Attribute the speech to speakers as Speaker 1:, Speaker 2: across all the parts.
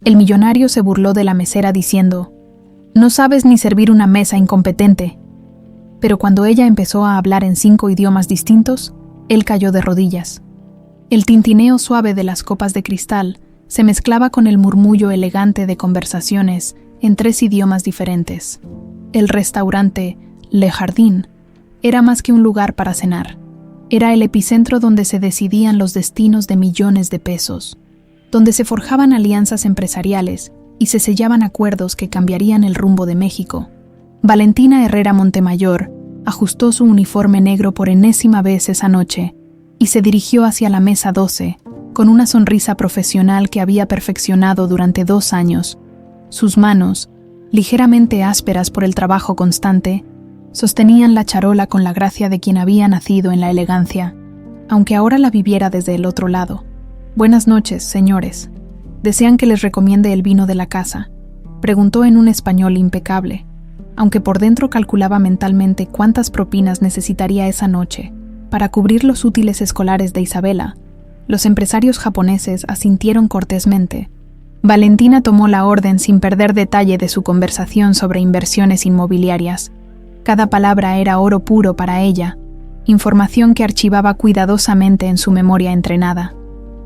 Speaker 1: El millonario se burló de la mesera diciendo: «No sabes ni servir una mesa, incompetente». Pero cuando ella empezó a hablar en 5 idiomas distintos, él cayó de rodillas. El tintineo suave de las copas de cristal se mezclaba con el murmullo elegante de conversaciones en 3 idiomas diferentes. El restaurante Le Jardin era más que un lugar para cenar. Era el epicentro donde se decidían los destinos de millones de pesos, donde se forjaban alianzas empresariales y se sellaban acuerdos que cambiarían el rumbo de México. Valentina Herrera Montemayor ajustó su uniforme negro por enésima vez esa noche y se dirigió hacia la mesa 12 con una sonrisa profesional que había perfeccionado durante 2 años. Sus manos, ligeramente ásperas por el trabajo constante, sostenían la charola con la gracia de quien había nacido en la elegancia, aunque ahora la viviera desde el otro lado. «Buenas noches, señores. ¿Desean que les recomiende el vino de la casa?», preguntó en un español impecable, aunque por dentro calculaba mentalmente cuántas propinas necesitaría esa noche para cubrir los útiles escolares de Isabela. Los empresarios japoneses asintieron cortésmente. Valentina tomó la orden sin perder detalle de su conversación sobre inversiones inmobiliarias. Cada palabra era oro puro para ella, información que archivaba cuidadosamente en su memoria entrenada.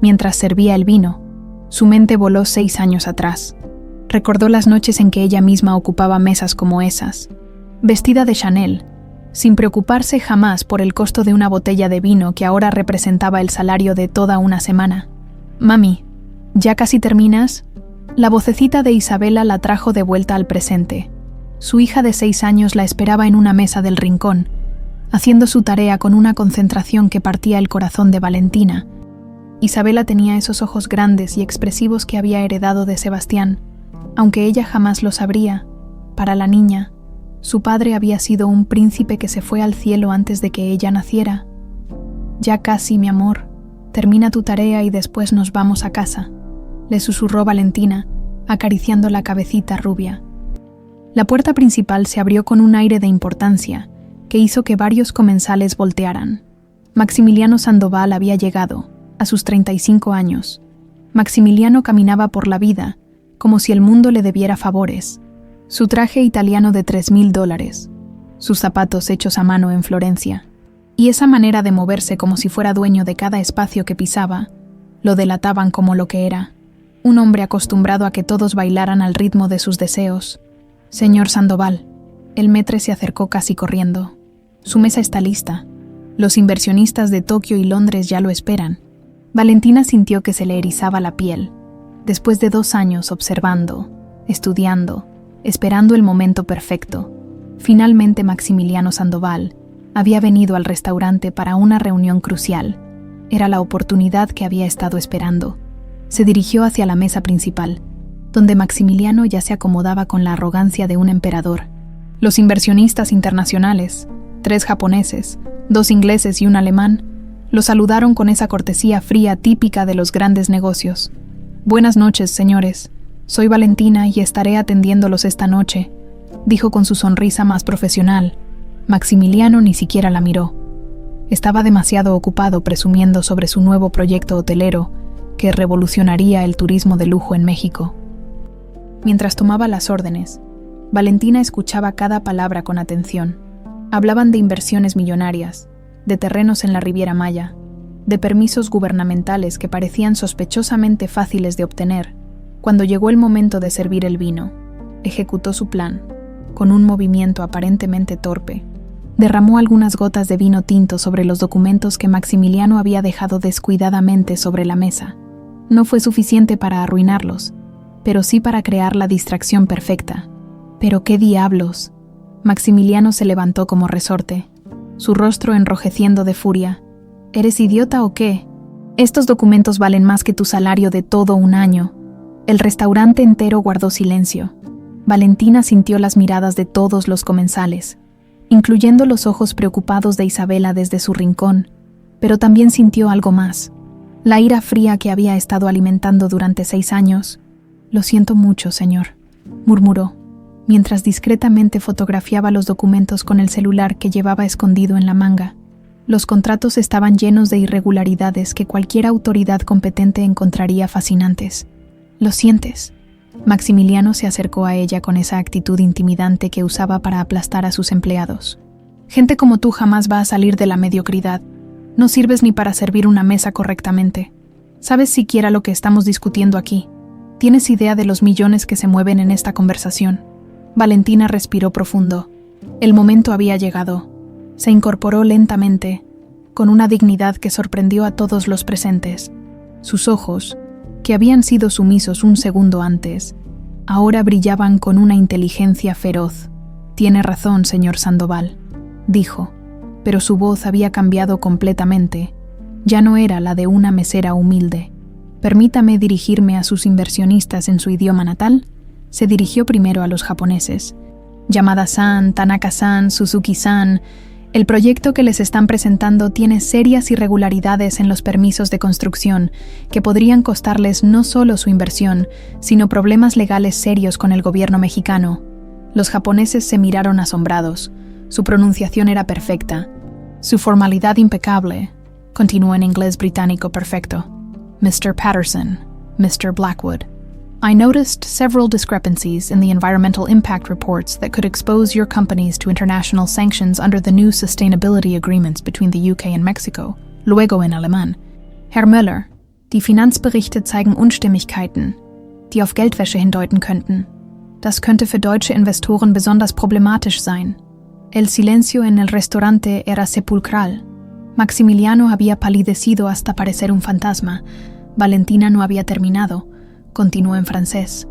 Speaker 1: Mientras servía el vino, su mente voló 6 años atrás. Recordó las noches en que ella misma ocupaba mesas como esas, vestida de Chanel, sin preocuparse jamás por el costo de una botella de vino que ahora representaba el salario de toda una semana. «Mami, ¿ya casi terminas?». La vocecita de Isabela la trajo de vuelta al presente. Su hija de 6 años la esperaba en una mesa del rincón, haciendo su tarea con una concentración que partía el corazón de Valentina. Isabela tenía esos ojos grandes y expresivos que había heredado de Sebastián. Aunque ella jamás lo sabría, para la niña, su padre había sido un príncipe que se fue al cielo antes de que ella naciera. «Ya casi, mi amor. Termina tu tarea y después nos vamos a casa», le susurró Valentina, acariciando la cabecita rubia. La puerta principal se abrió con un aire de importancia que hizo que varios comensales voltearan. Maximiliano Sandoval había llegado, a sus 35 años. Maximiliano caminaba por la vida como si el mundo le debiera favores. Su traje italiano de $3,000, sus zapatos hechos a mano en Florencia, y esa manera de moverse como si fuera dueño de cada espacio que pisaba, lo delataban como lo que era, un hombre acostumbrado a que todos bailaran al ritmo de sus deseos. «Señor Sandoval», el maître se acercó casi corriendo. «Su mesa está lista. Los inversionistas de Tokio y Londres ya lo esperan». Valentina sintió que se le erizaba la piel. Después de 2 años observando, estudiando, esperando el momento perfecto, finalmente Maximiliano Sandoval había venido al restaurante para una reunión crucial. Era la oportunidad que había estado esperando. Se dirigió hacia la mesa principal, donde Maximiliano ya se acomodaba con la arrogancia de un emperador. Los inversionistas internacionales, 3 japoneses, 2 ingleses y un alemán, lo saludaron con esa cortesía fría típica de los grandes negocios. «Buenas noches, señores. Soy Valentina y estaré atendiéndolos esta noche», dijo con su sonrisa más profesional. Maximiliano ni siquiera la miró. Estaba demasiado ocupado presumiendo sobre su nuevo proyecto hotelero que revolucionaría el turismo de lujo en México. Mientras tomaba las órdenes, Valentina escuchaba cada palabra con atención. Hablaban de inversiones millonarias, de terrenos en la Riviera Maya, de permisos gubernamentales que parecían sospechosamente fáciles de obtener. Cuando llegó el momento de servir el vino, ejecutó su plan, con un movimiento aparentemente torpe. Derramó algunas gotas de vino tinto sobre los documentos que Maximiliano había dejado descuidadamente sobre la mesa. No fue suficiente para arruinarlos, pero sí para crear la distracción perfecta. «¿Pero qué diablos?». Maximiliano se levantó como resorte, su rostro enrojeciendo de furia. «¿Eres idiota o qué? Estos documentos valen más que tu salario de todo un año». El restaurante entero guardó silencio. Valentina sintió las miradas de todos los comensales, incluyendo los ojos preocupados de Isabela desde su rincón, pero también sintió algo más, la ira fría que había estado alimentando durante 6 años. «Lo siento mucho, señor», murmuró, mientras discretamente fotografiaba los documentos con el celular que llevaba escondido en la manga. Los contratos estaban llenos de irregularidades que cualquier autoridad competente encontraría fascinantes. «¿Lo sientes?». Maximiliano se acercó a ella con esa actitud intimidante que usaba para aplastar a sus empleados. Gente como tú jamás va a salir de la mediocridad. No sirves ni para servir una mesa correctamente. ¿Sabes siquiera lo que estamos discutiendo aquí? ¿Tienes idea de los millones que se mueven en esta conversación? Valentina respiró profundo. El momento había llegado. Se incorporó lentamente, con una dignidad que sorprendió a todos los presentes. Sus ojos, que habían sido sumisos un segundo antes, ahora brillaban con una inteligencia feroz. «Tiene razón, señor Sandoval», dijo, pero su voz había cambiado completamente. Ya no era la de una mesera humilde. «Permítame dirigirme a sus inversionistas en su idioma natal». Se dirigió primero a los japoneses. «Yamada-san, Tanaka-san, Suzuki-san, el proyecto que les están presentando tiene serias irregularidades en los permisos de construcción que podrían costarles no solo su inversión, sino problemas legales serios con el gobierno mexicano». Los japoneses se miraron asombrados. Su pronunciación era perfecta. Su formalidad impecable. Continuó en inglés británico perfecto. «Mr. Patterson, Mr. Blackwood, I noticed several discrepancies in the environmental impact reports that could expose your companies to international sanctions under the new sustainability agreements between the UK and Mexico». Luego en alemán. «Herr Müller, die Finanzberichte zeigen Unstimmigkeiten, die auf Geldwäsche hindeuten könnten. Das könnte für deutsche Investoren besonders problematisch sein». El silencio en el restaurante era sepulcral. Maximiliano había palidecido hasta parecer un fantasma. Valentina no había terminado. Continuó en francés,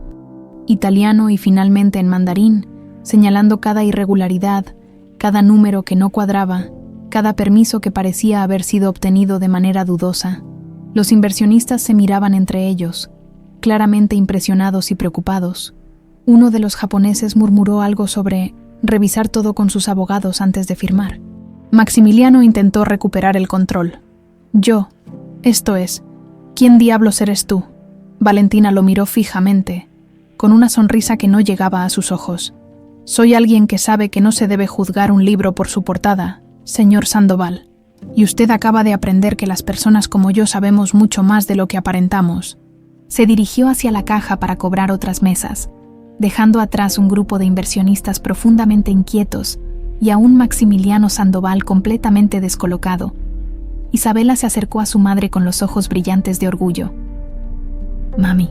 Speaker 1: italiano y finalmente en mandarín, señalando cada irregularidad, cada número que no cuadraba, cada permiso que parecía haber sido obtenido de manera dudosa. Los inversionistas se miraban entre ellos, claramente impresionados y preocupados. Uno de los japoneses murmuró algo sobre revisar todo con sus abogados antes de firmar. Maximiliano intentó recuperar el control. «Yo, esto es, ¿quién diablos eres tú?». Valentina lo miró fijamente, con una sonrisa que no llegaba a sus ojos. «Soy alguien que sabe que no se debe juzgar un libro por su portada, señor Sandoval, y usted acaba de aprender que las personas como yo sabemos mucho más de lo que aparentamos». Se dirigió hacia la caja para cobrar otras mesas, dejando atrás un grupo de inversionistas profundamente inquietos y a un Maximiliano Sandoval completamente descolocado. Isabela se acercó a su madre con los ojos brillantes de orgullo. «Mami,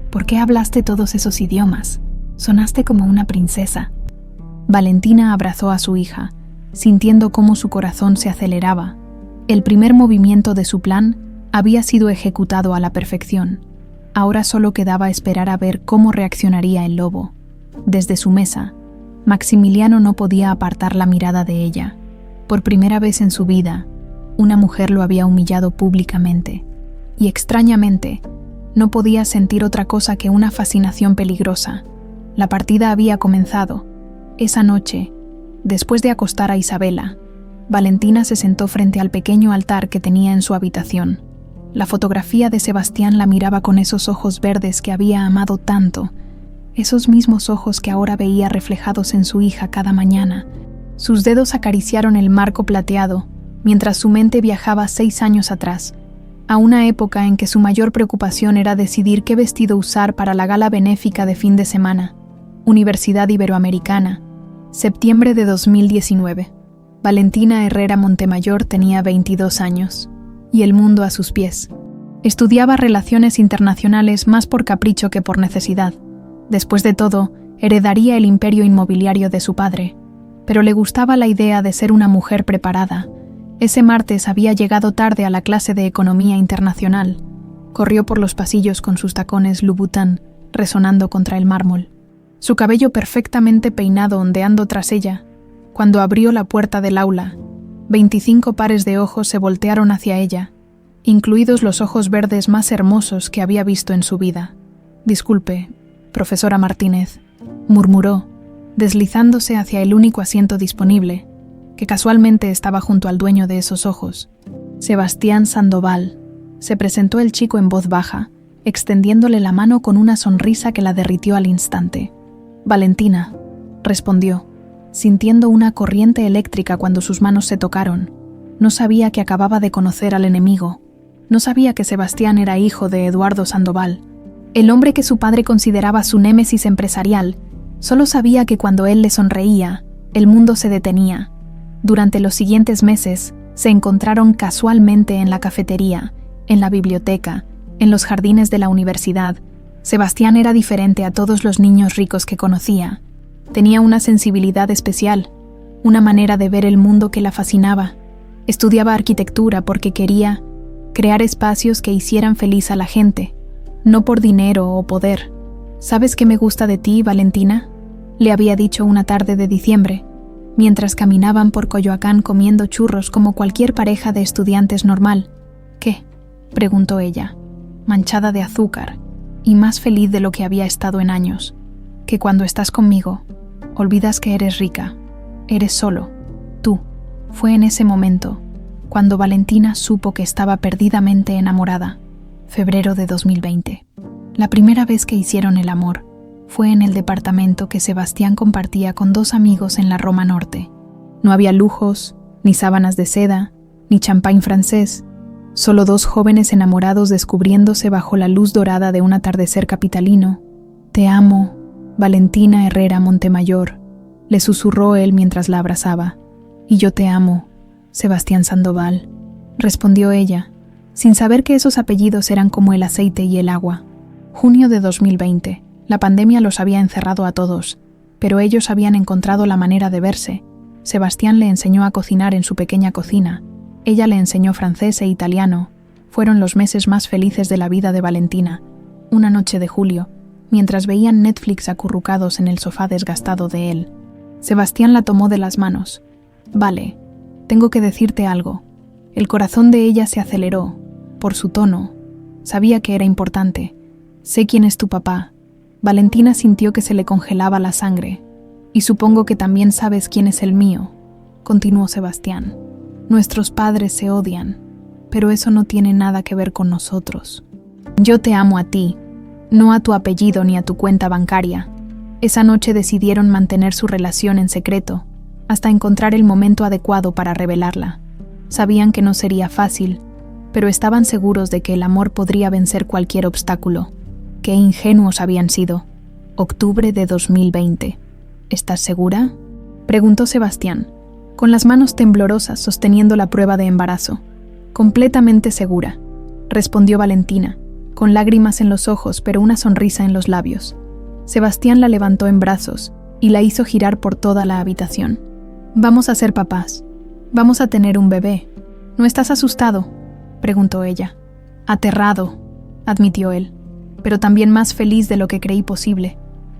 Speaker 1: ¿por qué hablaste todos esos idiomas? Sonaste como una princesa». Valentina abrazó a su hija, sintiendo cómo su corazón se aceleraba. El primer movimiento de su plan había sido ejecutado a la perfección. Ahora solo quedaba esperar a ver cómo reaccionaría el lobo. Desde su mesa, Maximiliano no podía apartar la mirada de ella. Por primera vez en su vida, una mujer lo había humillado públicamente. Y extrañamente, no podía sentir otra cosa que una fascinación peligrosa. La partida había comenzado. Esa noche, después de acostar a Isabela, Valentina se sentó frente al pequeño altar que tenía en su habitación. La fotografía de Sebastián la miraba con esos ojos verdes que había amado tanto, esos mismos ojos que ahora veía reflejados en su hija cada mañana. Sus dedos acariciaron el marco plateado, mientras su mente viajaba 6 años atrás, a una época en que su mayor preocupación era decidir qué vestido usar para la gala benéfica de fin de semana. Universidad Iberoamericana, septiembre de 2019. Valentina Herrera Montemayor tenía 22 años, y el mundo a sus pies. Estudiaba relaciones internacionales más por capricho que por necesidad. Después de todo, heredaría el imperio inmobiliario de su padre, pero le gustaba la idea de ser una mujer preparada. Ese martes había llegado tarde a la clase de Economía Internacional. Corrió por los pasillos con sus tacones Louboutin resonando contra el mármol, su cabello perfectamente peinado ondeando tras ella. Cuando abrió la puerta del aula, 25 pares de ojos se voltearon hacia ella, incluidos los ojos verdes más hermosos que había visto en su vida. «Disculpe, profesora Martínez», murmuró, deslizándose hacia el único asiento disponible, que casualmente estaba junto al dueño de esos ojos. «Sebastián Sandoval», se presentó el chico en voz baja, extendiéndole la mano con una sonrisa que la derritió al instante. «Valentina», respondió, sintiendo una corriente eléctrica cuando sus manos se tocaron. No sabía que acababa de conocer al enemigo. No sabía que Sebastián era hijo de Eduardo Sandoval. El hombre que su padre consideraba su némesis empresarial solo sabía que cuando él le sonreía, el mundo se detenía. Durante los siguientes meses, se encontraron casualmente en la cafetería, en la biblioteca, en los jardines de la universidad. Sebastián era diferente a todos los niños ricos que conocía. Tenía una sensibilidad especial, una manera de ver el mundo que la fascinaba. Estudiaba arquitectura porque quería crear espacios que hicieran feliz a la gente, no por dinero o poder. ¿Sabes qué me gusta de ti, Valentina?, le había dicho una tarde de diciembre, mientras caminaban por Coyoacán comiendo churros como cualquier pareja de estudiantes normal. ¿Qué?, preguntó ella, manchada de azúcar y más feliz de lo que había estado en años. Que cuando estás conmigo, olvidas que eres rica, eres solo, tú. Fue en ese momento cuando Valentina supo que estaba perdidamente enamorada. Febrero de 2020. La primera vez que hicieron el amor fue en el departamento que Sebastián compartía con dos amigos en la Roma Norte. No había lujos, ni sábanas de seda, ni champán francés, solo dos jóvenes enamorados descubriéndose bajo la luz dorada de un atardecer capitalino. «Te amo, Valentina Herrera Montemayor», le susurró él mientras la abrazaba. «Y yo te amo, Sebastián Sandoval», respondió ella, sin saber que esos apellidos eran como el aceite y el agua. Junio de 2020. La pandemia los había encerrado a todos, pero ellos habían encontrado la manera de verse. Sebastián le enseñó a cocinar en su pequeña cocina. Ella le enseñó francés e italiano. Fueron los meses más felices de la vida de Valentina. Una noche de julio, mientras veían Netflix acurrucados en el sofá desgastado de él, Sebastián la tomó de las manos. «Vale, tengo que decirte algo». El corazón de ella se aceleró. Por su tono, sabía que era importante. «Sé quién es tu papá». Valentina sintió que se le congelaba la sangre. «Y supongo que también sabes quién es el mío», continuó Sebastián. «Nuestros padres se odian, pero eso no tiene nada que ver con nosotros. Yo te amo a ti, no a tu apellido ni a tu cuenta bancaria». Esa noche decidieron mantener su relación en secreto, hasta encontrar el momento adecuado para revelarla. Sabían que no sería fácil, pero estaban seguros de que el amor podría vencer cualquier obstáculo. Qué ingenuos habían sido. Octubre de 2020. «¿Estás segura?», preguntó Sebastián, con las manos temblorosas sosteniendo la prueba de embarazo. «Completamente segura», respondió Valentina, con lágrimas en los ojos pero una sonrisa en los labios. Sebastián la levantó en brazos y la hizo girar por toda la habitación. «Vamos a ser papás. Vamos a tener un bebé. ¿No estás asustado?», preguntó ella. «Aterrado», admitió él, «pero también más feliz de lo que creí posible.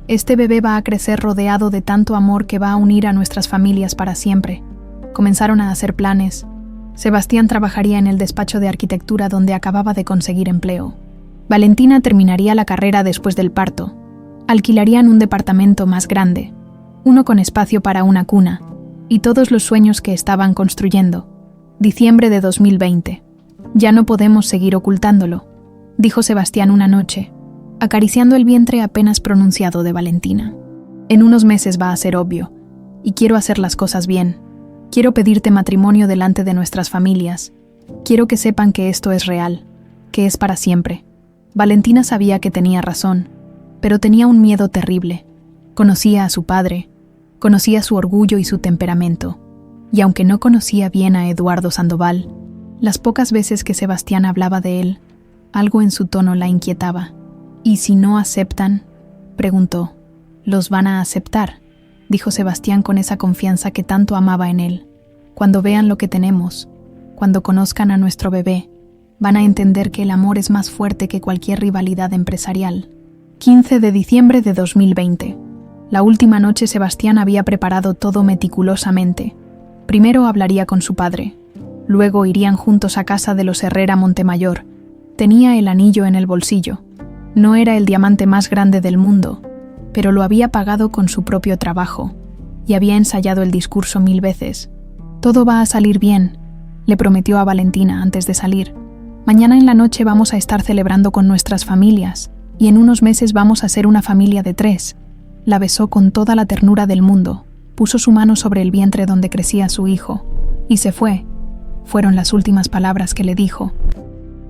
Speaker 1: Este bebé va a crecer rodeado de tanto amor que va a unir a nuestras familias para siempre». Comenzaron a hacer planes. Sebastián trabajaría en el despacho de arquitectura donde acababa de conseguir empleo. Valentina terminaría la carrera después del parto. Alquilarían un departamento más grande, uno con espacio para una cuna, y todos los sueños que estaban construyendo. Diciembre de 2020. «Ya no podemos seguir ocultándolo», dijo Sebastián una noche, acariciando el vientre apenas pronunciado de Valentina. «En unos meses va a ser obvio, y quiero hacer las cosas bien. Quiero pedirte matrimonio delante de nuestras familias. Quiero que sepan que esto es real, que es para siempre». Valentina sabía que tenía razón, pero tenía un miedo terrible. Conocía a su padre, conocía su orgullo y su temperamento, y aunque no conocía bien a Eduardo Sandoval, las pocas veces que Sebastián hablaba de él, algo en su tono la inquietaba. «¿Y si no aceptan?», preguntó. «Los van a aceptar», dijo Sebastián con esa confianza que tanto amaba en él. «Cuando vean lo que tenemos, cuando conozcan a nuestro bebé, van a entender que el amor es más fuerte que cualquier rivalidad empresarial». 15 de diciembre de 2020. La última noche Sebastián había preparado todo meticulosamente. Primero hablaría con su padre. Luego irían juntos a casa de los Herrera Montemayor. Tenía el anillo en el bolsillo. No era el diamante más grande del mundo, pero lo había pagado con su propio trabajo y había ensayado el discurso 1000 veces. «Todo va a salir bien», le prometió a Valentina antes de salir. «Mañana en la noche vamos a estar celebrando con nuestras familias y en unos meses vamos a ser una familia de 3. La besó con toda la ternura del mundo, puso su mano sobre el vientre donde crecía su hijo y se fue. Fueron las últimas palabras que le dijo.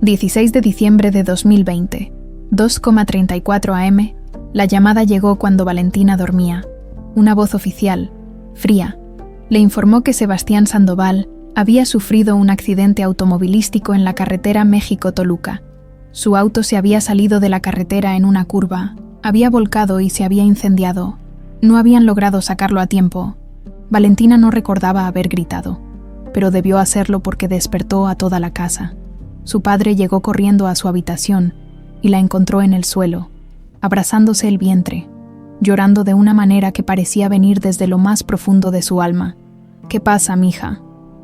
Speaker 1: 16 de diciembre de 2020. 2:34 am, la llamada llegó cuando Valentina dormía. Una voz oficial, fría, le informó que Sebastián Sandoval había sufrido un accidente automovilístico en la carretera México-Toluca. Su auto se había salido de la carretera en una curva, había volcado y se había incendiado. No habían logrado sacarlo a tiempo. Valentina no recordaba haber gritado, pero debió hacerlo porque despertó a toda la casa. Su padre llegó corriendo a su habitación y la encontró en el suelo, abrazándose el vientre, llorando de una manera que parecía venir desde lo más profundo de su alma. «¿Qué pasa, mija?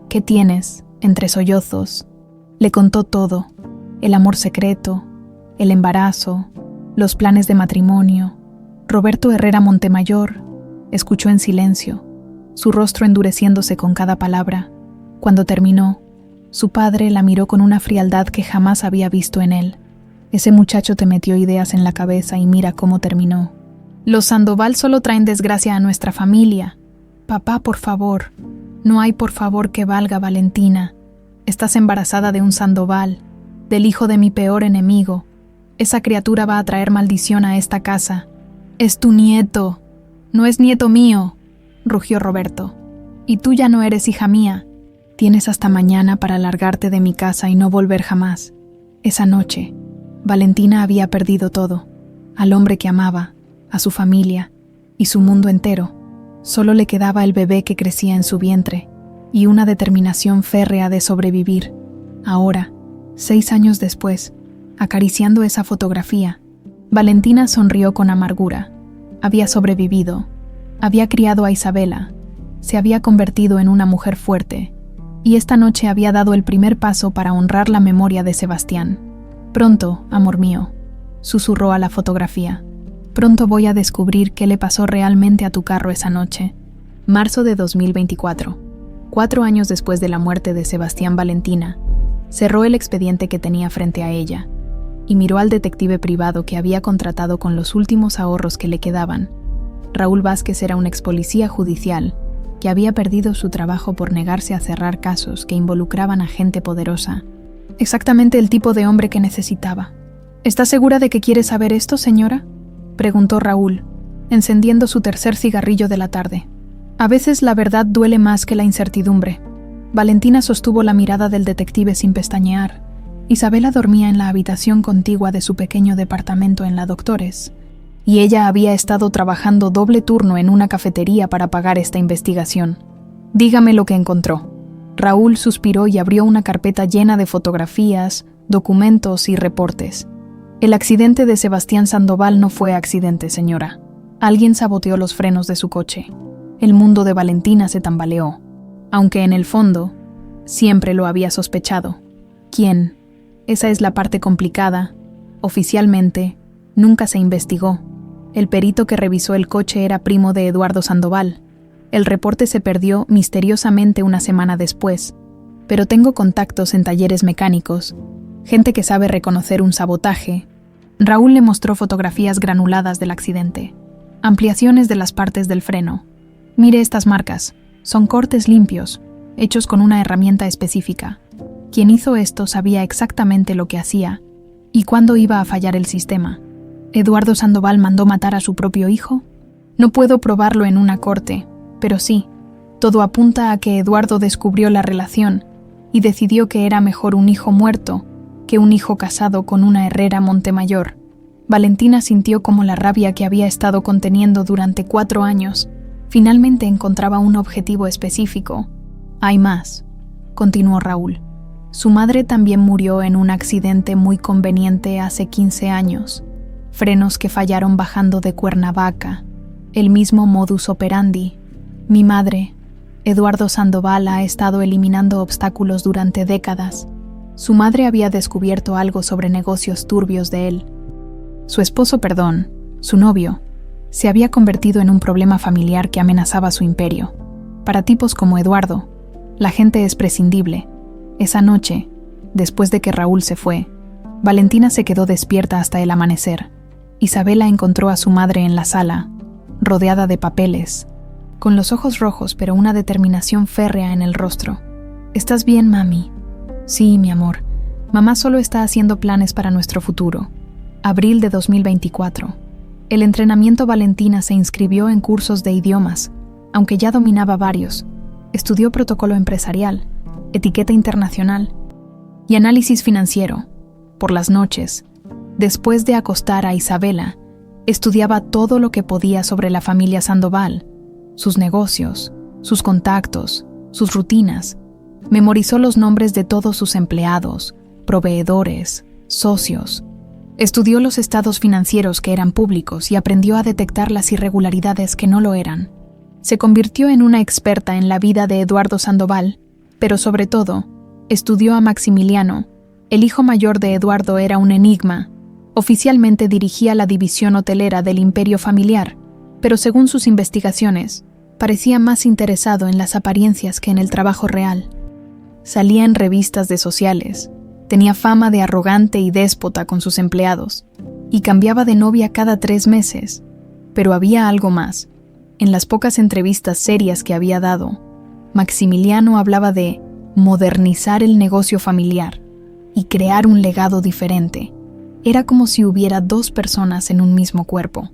Speaker 1: ¿Qué tienes?» Entre sollozos. Le contó todo, el amor secreto, el embarazo, los planes de matrimonio. Roberto Herrera Montemayor escuchó en silencio, su rostro endureciéndose con cada palabra. Cuando terminó, su padre la miró con una frialdad que jamás había visto en él. «Ese muchacho te metió ideas en la cabeza y mira cómo terminó. Los Sandoval solo traen desgracia a nuestra familia. Papá, por favor, no hay por favor que valga, Valentina. Estás embarazada de un Sandoval, del hijo de mi peor enemigo. Esa criatura va a traer maldición a esta casa. Es tu nieto. No es nieto mío», rugió Roberto. «Y tú ya no eres hija mía. Tienes hasta mañana para largarte de mi casa y no volver jamás». Esa noche, Valentina había perdido todo, al hombre que amaba, a su familia y su mundo entero. Solo le quedaba el bebé que crecía en su vientre y una determinación férrea de sobrevivir. Ahora, 6 años después, acariciando esa fotografía, Valentina sonrió con amargura. Había sobrevivido, había criado a Isabela, se había convertido en una mujer fuerte, y esta noche había dado el primer paso para honrar la memoria de Sebastián. «Pronto, amor mío», susurró a la fotografía. «Pronto voy a descubrir qué le pasó realmente a tu carro esa noche». Marzo de 2024. 4 años después de la muerte de Sebastián, Valentina cerró el expediente que tenía frente a ella y miró al detective privado que había contratado con los últimos ahorros que le quedaban. Raúl Vázquez era un ex policía judicial que había perdido su trabajo por negarse a cerrar casos que involucraban a gente poderosa. Exactamente el tipo de hombre que necesitaba. «¿Está segura de que quiere saber esto, señora?», preguntó Raúl, encendiendo su tercer cigarrillo de la tarde. «A veces la verdad duele más que la incertidumbre». Valentina sostuvo la mirada del detective sin pestañear. Isabela dormía en la habitación contigua de su pequeño departamento en la Doctores, y ella había estado trabajando doble turno en una cafetería para pagar esta investigación. «Dígame lo que encontró». Raúl suspiró y abrió una carpeta llena de fotografías, documentos y reportes. «El accidente de Sebastián Sandoval no fue accidente, señora. Alguien saboteó los frenos de su coche. El mundo de Valentina se tambaleó, aunque en el fondo siempre lo había sospechado. ¿Quién? Esa es la parte complicada. Oficialmente, nunca se investigó. El perito que revisó el coche era primo de Eduardo Sandoval. El reporte se perdió misteriosamente una semana después, pero tengo contactos en talleres mecánicos, gente que sabe reconocer un sabotaje». Raúl le mostró fotografías granuladas del accidente, ampliaciones de las partes del freno. «Mire estas marcas, son cortes limpios, hechos con una herramienta específica. Quien hizo esto sabía exactamente lo que hacía y cuándo iba a fallar el sistema. ¿Eduardo Sandoval mandó matar a su propio hijo? No puedo probarlo en una corte, pero sí, todo apunta a que Eduardo descubrió la relación y decidió que era mejor un hijo muerto que un hijo casado con una Herrera Montemayor». Valentina sintió como la rabia que había estado conteniendo durante 4 años finalmente encontraba un objetivo específico. «Hay más», continuó Raúl. «Su madre también murió en un accidente muy conveniente hace 15 años. Frenos que fallaron bajando de Cuernavaca. El mismo modus operandi. Mi madre, Eduardo Sandoval, ha estado eliminando obstáculos durante décadas. Su madre había descubierto algo sobre negocios turbios de él. Su novio, se había convertido en un problema familiar que amenazaba su imperio. Para tipos como Eduardo, la gente es prescindible. Esa noche, después de que Raúl se fue, Valentina se quedó despierta hasta el amanecer. Isabela encontró a su madre en la sala, rodeada de papeles, con los ojos rojos pero una determinación férrea en el rostro. «¿Estás bien, mami?» «Sí, mi amor. Mamá solo está haciendo planes para nuestro futuro. Abril de 2024. El entrenamiento. Valentina se inscribió en cursos de idiomas, aunque ya dominaba varios. Estudió protocolo empresarial, etiqueta internacional y análisis financiero. Por las noches, después de acostar a Isabela, estudiaba todo lo que podía sobre la familia Sandoval, sus negocios, sus contactos, sus rutinas. Memorizó los nombres de todos sus empleados, proveedores, socios. Estudió los estados financieros que eran públicos y aprendió a detectar las irregularidades que no lo eran. Se convirtió en una experta en la vida de Eduardo Sandoval, pero sobre todo, estudió a Maximiliano. El hijo mayor de Eduardo era un enigma. Oficialmente dirigía la división hotelera del imperio familiar, pero según sus investigaciones, parecía más interesado en las apariencias que en el trabajo real. Salía en revistas de sociales, tenía fama de arrogante y déspota con sus empleados, y cambiaba de novia cada 3 meses. Pero había algo más. En las pocas entrevistas serias que había dado, Maximiliano hablaba de modernizar el negocio familiar y crear un legado diferente. Era como si hubiera 2 personas en un mismo cuerpo.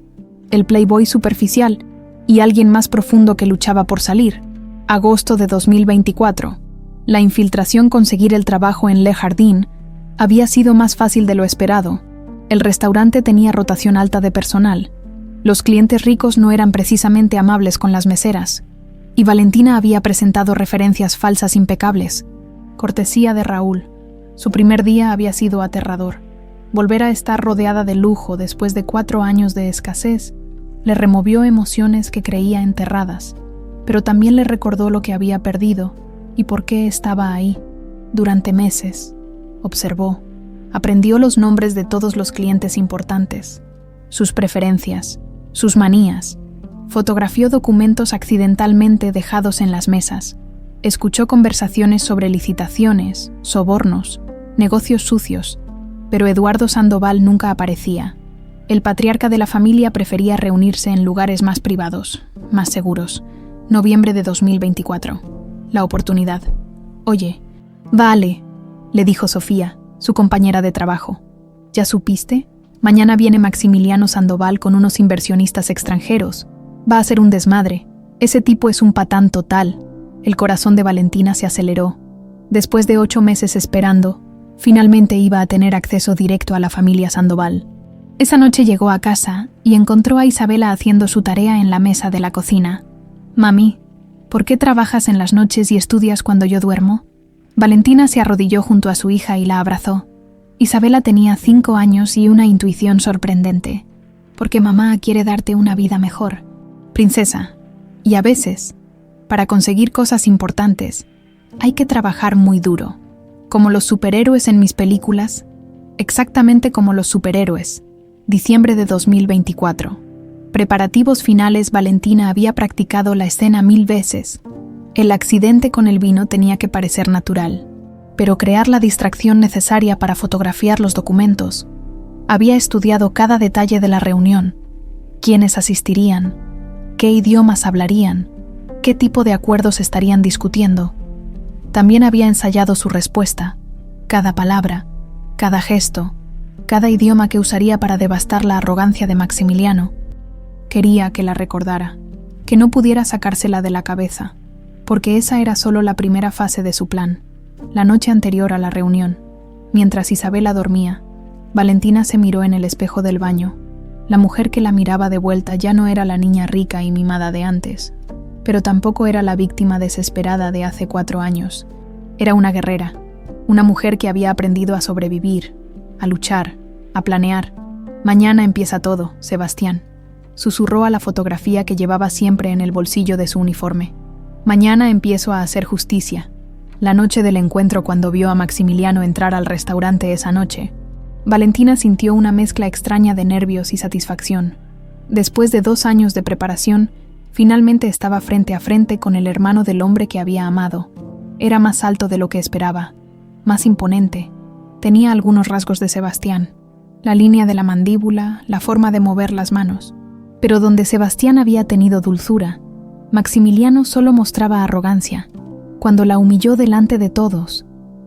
Speaker 1: El playboy superficial y alguien más profundo que luchaba por salir. Agosto de 2024. La infiltración. Conseguir el trabajo en Le Jardin había sido más fácil de lo esperado. El restaurante tenía rotación alta de personal. Los clientes ricos no eran precisamente amables con las meseras, y Valentina había presentado referencias falsas impecables. Cortesía de Raúl. Su primer día había sido aterrador. Volver a estar rodeada de lujo después de 4 años de escasez le removió emociones que creía enterradas, pero también le recordó lo que había perdido y por qué estaba ahí. Durante meses, observó, aprendió los nombres de todos los clientes importantes, sus preferencias, sus manías. Fotografió documentos accidentalmente dejados en las mesas. Escuchó conversaciones sobre licitaciones, sobornos, negocios sucios, pero Eduardo Sandoval nunca aparecía. El patriarca de la familia prefería reunirse en lugares más privados, más seguros. Noviembre de 2024. La oportunidad. Oye, vale, le dijo Sofía, su compañera de trabajo. ¿Ya supiste? Mañana viene Maximiliano Sandoval con unos inversionistas extranjeros. Va a ser un desmadre. Ese tipo es un patán total. El corazón de Valentina se aceleró. Después de 8 meses esperando, finalmente iba a tener acceso directo a la familia Sandoval. Esa noche llegó a casa y encontró a Isabela haciendo su tarea en la mesa de la cocina. «Mami, ¿por qué trabajas en las noches y estudias cuando yo duermo?» Valentina se arrodilló junto a su hija y la abrazó. Isabela tenía 5 años y una intuición sorprendente. «Porque mamá quiere darte una vida mejor, princesa. Y a veces, para conseguir cosas importantes, hay que trabajar muy duro. Como los superhéroes en mis películas, exactamente como los superhéroes». Diciembre de 2024. Preparativos finales. Valentina había practicado la escena 1000 veces. El accidente con el vino tenía que parecer natural, pero crear la distracción necesaria para fotografiar los documentos. Había estudiado cada detalle de la reunión, quiénes asistirían, qué idiomas hablarían, qué tipo de acuerdos estarían discutiendo. También había ensayado su respuesta, cada palabra, cada gesto, cada idioma que usaría para devastar la arrogancia de Maximiliano. Quería que la recordara, que no pudiera sacársela de la cabeza, porque esa era solo la primera fase de su plan. La noche anterior a la reunión, mientras Isabela dormía, Valentina se miró en el espejo del baño. La mujer que la miraba de vuelta ya no era la niña rica y mimada de antes, pero tampoco era la víctima desesperada de hace 4 años. Era una guerrera, una mujer que había aprendido a sobrevivir, a luchar, a planear. «Mañana empieza todo, Sebastián», susurró a la fotografía que llevaba siempre en el bolsillo de su uniforme. «Mañana empiezo a hacer justicia». La noche del encuentro, cuando vio a Maximiliano entrar al restaurante esa noche, Valentina sintió una mezcla extraña de nervios y satisfacción. Después de 2 años de preparación, finalmente estaba frente a frente con el hermano del hombre que había amado. Era más alto de lo que esperaba, más imponente. Tenía algunos rasgos de Sebastián, la línea de la mandíbula, la forma de mover las manos. Pero donde Sebastián había tenido dulzura, Maximiliano solo mostraba arrogancia. Cuando la humilló delante de todos,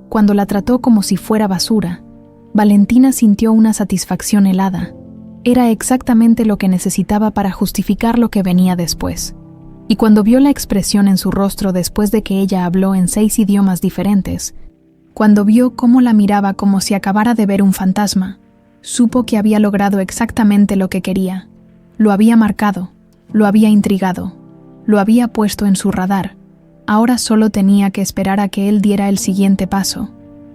Speaker 1: cuando la trató como si fuera basura, Valentina sintió una satisfacción helada. Era exactamente lo que necesitaba para justificar lo que venía después. Y cuando vio la expresión en su rostro después de que ella habló en 6 idiomas diferentes, cuando vio cómo la miraba como si acabara de ver un fantasma, supo que había logrado exactamente lo que quería. Lo había marcado, lo había intrigado, lo había puesto en su radar. Ahora solo tenía que esperar a que él diera el siguiente paso.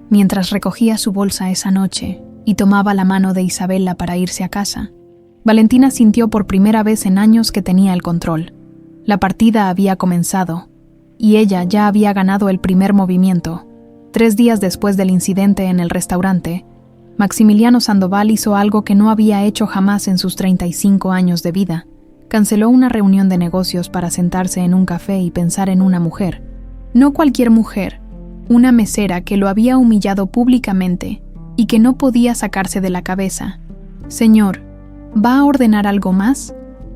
Speaker 1: Mientras recogía su bolsa esa noche y tomaba la mano de Isabella para irse a casa, Valentina sintió por primera vez en años que tenía el control. La partida había comenzado, y ella ya había ganado el primer movimiento. 3 días después del incidente en el restaurante, Maximiliano Sandoval hizo algo que no había hecho jamás en sus 35 años de vida. Canceló una reunión de negocios para sentarse en un café y pensar en una mujer. No cualquier mujer, una mesera que lo había humillado públicamente y que no podía sacarse de la cabeza. «Señor, ¿va a ordenar algo más?»,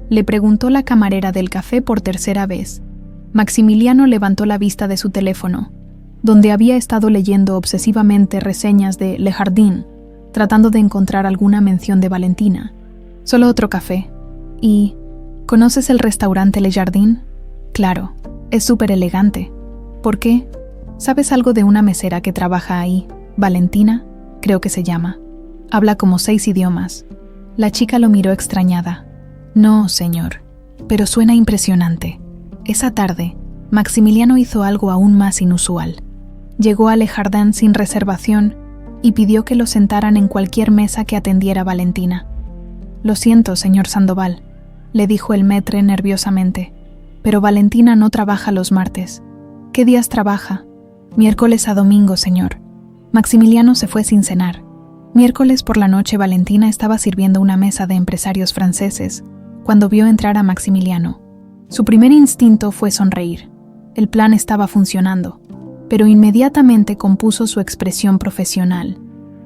Speaker 1: le preguntó la camarera del café por tercera vez. Maximiliano levantó la vista de su teléfono, donde había estado leyendo obsesivamente reseñas de Le Jardin, tratando de encontrar alguna mención de Valentina. «Solo otro café. ¿Y conoces el restaurante Le Jardin?» «Claro, es súper elegante. ¿Por qué? ¿Sabes algo de una mesera que trabaja ahí? Valentina, creo que se llama. Habla como 6 idiomas». La chica lo miró extrañada. «No, señor, pero suena impresionante». Esa tarde, Maximiliano hizo algo aún más inusual. Llegó a Le Jardin sin reservación y pidió que lo sentaran en cualquier mesa que atendiera Valentina. «Lo siento, señor Sandoval», le dijo el maître nerviosamente, «pero Valentina no trabaja los martes». «¿Qué días trabaja?» «Miércoles a domingo, señor». Maximiliano se fue sin cenar. Miércoles por la noche Valentina estaba sirviendo una mesa de empresarios franceses cuando vio entrar a Maximiliano. Su primer instinto fue sonreír. El plan estaba funcionando, pero inmediatamente compuso su expresión profesional.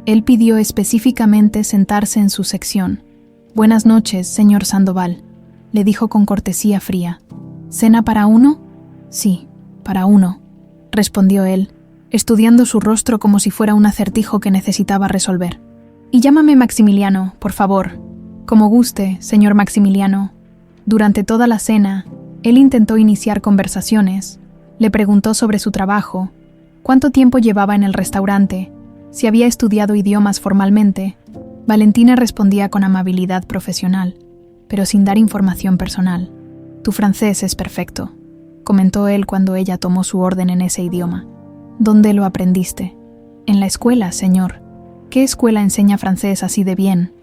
Speaker 1: Él pidió específicamente sentarse en su sección. «Buenas noches, señor Sandoval», le dijo con cortesía fría. «¿Cena para uno?» «Sí, para uno», respondió él, estudiando su rostro como si fuera un acertijo que necesitaba resolver. «Y llámame Maximiliano, por favor». «Como guste, señor Maximiliano». Durante toda la cena, él intentó iniciar conversaciones. Le preguntó sobre su trabajo, cuánto tiempo llevaba en el restaurante, si había estudiado idiomas formalmente. Valentina respondía con amabilidad profesional, pero sin dar información personal. «Tu francés es perfecto», comentó él cuando ella tomó su orden en ese idioma. «¿Dónde lo aprendiste?» «En la escuela, señor». «¿Qué escuela enseña francés así de bien?»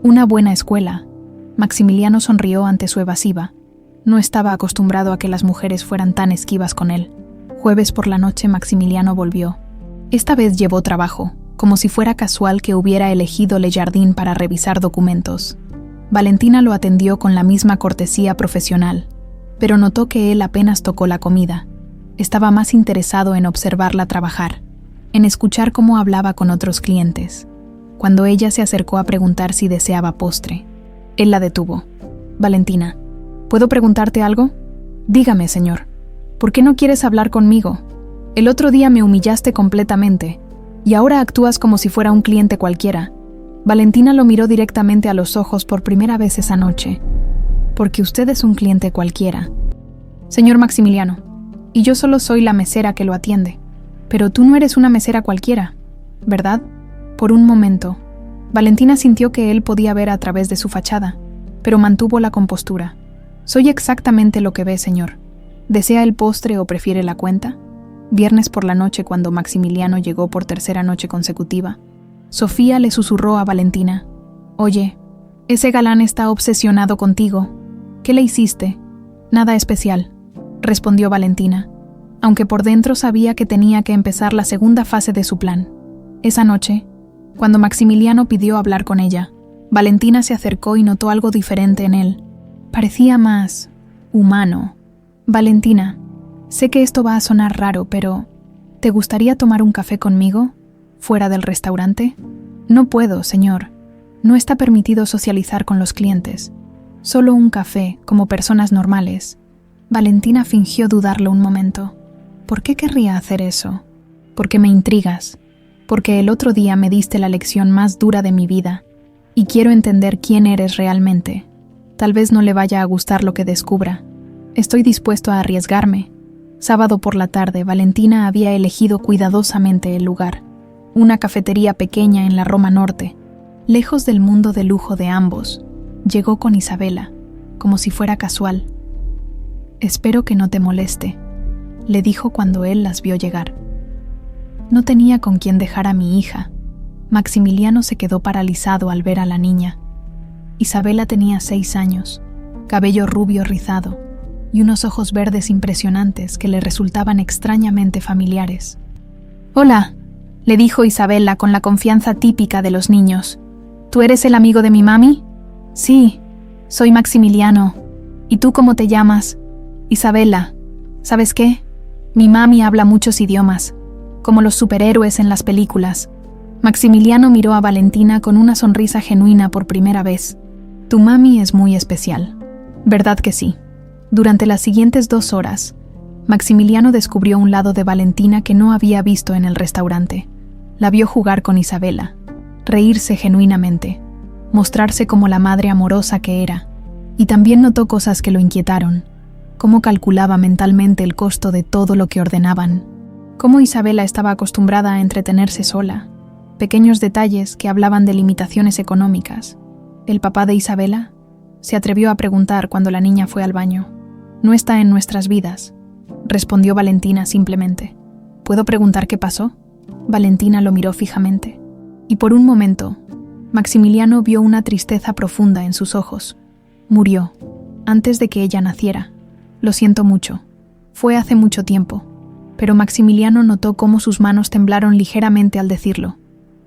Speaker 1: «Una buena escuela». Maximiliano sonrió ante su evasiva. No estaba acostumbrado a que las mujeres fueran tan esquivas con él. Jueves por la noche Maximiliano volvió. Esta vez llevó trabajo, como si fuera casual que hubiera elegido Le Jardin para revisar documentos. Valentina lo atendió con la misma cortesía profesional, pero notó que él apenas tocó la comida. Estaba más interesado en observarla trabajar, en escuchar cómo hablaba con otros clientes. Cuando ella se acercó a preguntar si deseaba postre, él la detuvo. «Valentina, ¿puedo preguntarte algo?» «Dígame, señor. ¿Por qué no quieres hablar conmigo? El otro día me humillaste completamente, y ahora actúas como si fuera un cliente cualquiera». Valentina lo miró directamente a los ojos por primera vez esa noche. «Porque usted es un cliente cualquiera, señor Maximiliano, y yo solo soy la mesera que lo atiende. Pero tú no eres una mesera cualquiera, ¿verdad?» Por un momento, Valentina sintió que él podía ver a través de su fachada, pero mantuvo la compostura. «Soy exactamente lo que ve, señor. ¿Desea el postre o prefiere la cuenta?» Viernes por la noche, cuando Maximiliano llegó por tercera noche consecutiva, Sofía le susurró a Valentina: «Oye, ese galán está obsesionado contigo. ¿Qué le hiciste?» «Nada especial», respondió Valentina, aunque por dentro sabía que tenía que empezar la segunda fase de su plan. Esa noche, cuando Maximiliano pidió hablar con ella, Valentina se acercó y notó algo diferente en él. Parecía más humano. «Valentina, sé que esto va a sonar raro, pero ¿te gustaría tomar un café conmigo, fuera del restaurante?» «No puedo, señor. No está permitido socializar con los clientes. Solo un café, como personas normales». Valentina fingió dudarlo un momento. «¿Por qué querría hacer eso?» «Porque me intrigas. porque el otro día me diste la lección más dura de mi vida y quiero entender quién eres realmente. Tal vez no le vaya a gustar lo que descubra. Estoy dispuesto a arriesgarme. Sábado por la tarde, Valentina había elegido cuidadosamente el lugar. Una cafetería pequeña en la Roma Norte, lejos del mundo de lujo de ambos. Llegó con Isabela, como si fuera casual. «Espero que no te moleste», le dijo cuando él las vio llegar. No tenía con quién dejar a mi hija. Maximiliano se quedó paralizado al ver a la niña. Isabela tenía 6 años, cabello rubio rizado y unos ojos verdes impresionantes que le resultaban extrañamente familiares. «Hola», le dijo Isabela con la confianza típica de los niños. «¿Tú eres el amigo de mi mami?» «Sí, soy Maximiliano. ¿Y tú cómo te llamas?» «Isabela. ¿Sabes qué? Mi mami habla muchos idiomas, como los superhéroes en las películas». Maximiliano miró a Valentina con una sonrisa genuina por primera vez. «Tu mami es muy especial». «¿Verdad que sí?» Durante las siguientes 2 horas, Maximiliano descubrió un lado de Valentina que no había visto en el restaurante. La vio jugar con Isabela, reírse genuinamente, mostrarse como la madre amorosa que era, y también notó cosas que lo inquietaron, cómo calculaba mentalmente el costo de todo lo que ordenaban, cómo Isabela estaba acostumbrada a entretenerse sola, pequeños detalles que hablaban de limitaciones económicas. ¿El papá de Isabela?, se atrevió a preguntar cuando la niña fue al baño. «No está en nuestras vidas», respondió Valentina simplemente. «¿Puedo preguntar qué pasó?» Valentina lo miró fijamente, y por un momento, Maximiliano vio una tristeza profunda en sus ojos. «Murió, antes de que ella naciera. Lo siento mucho. Fue hace mucho tiempo». Pero Maximiliano notó cómo sus manos temblaron ligeramente al decirlo.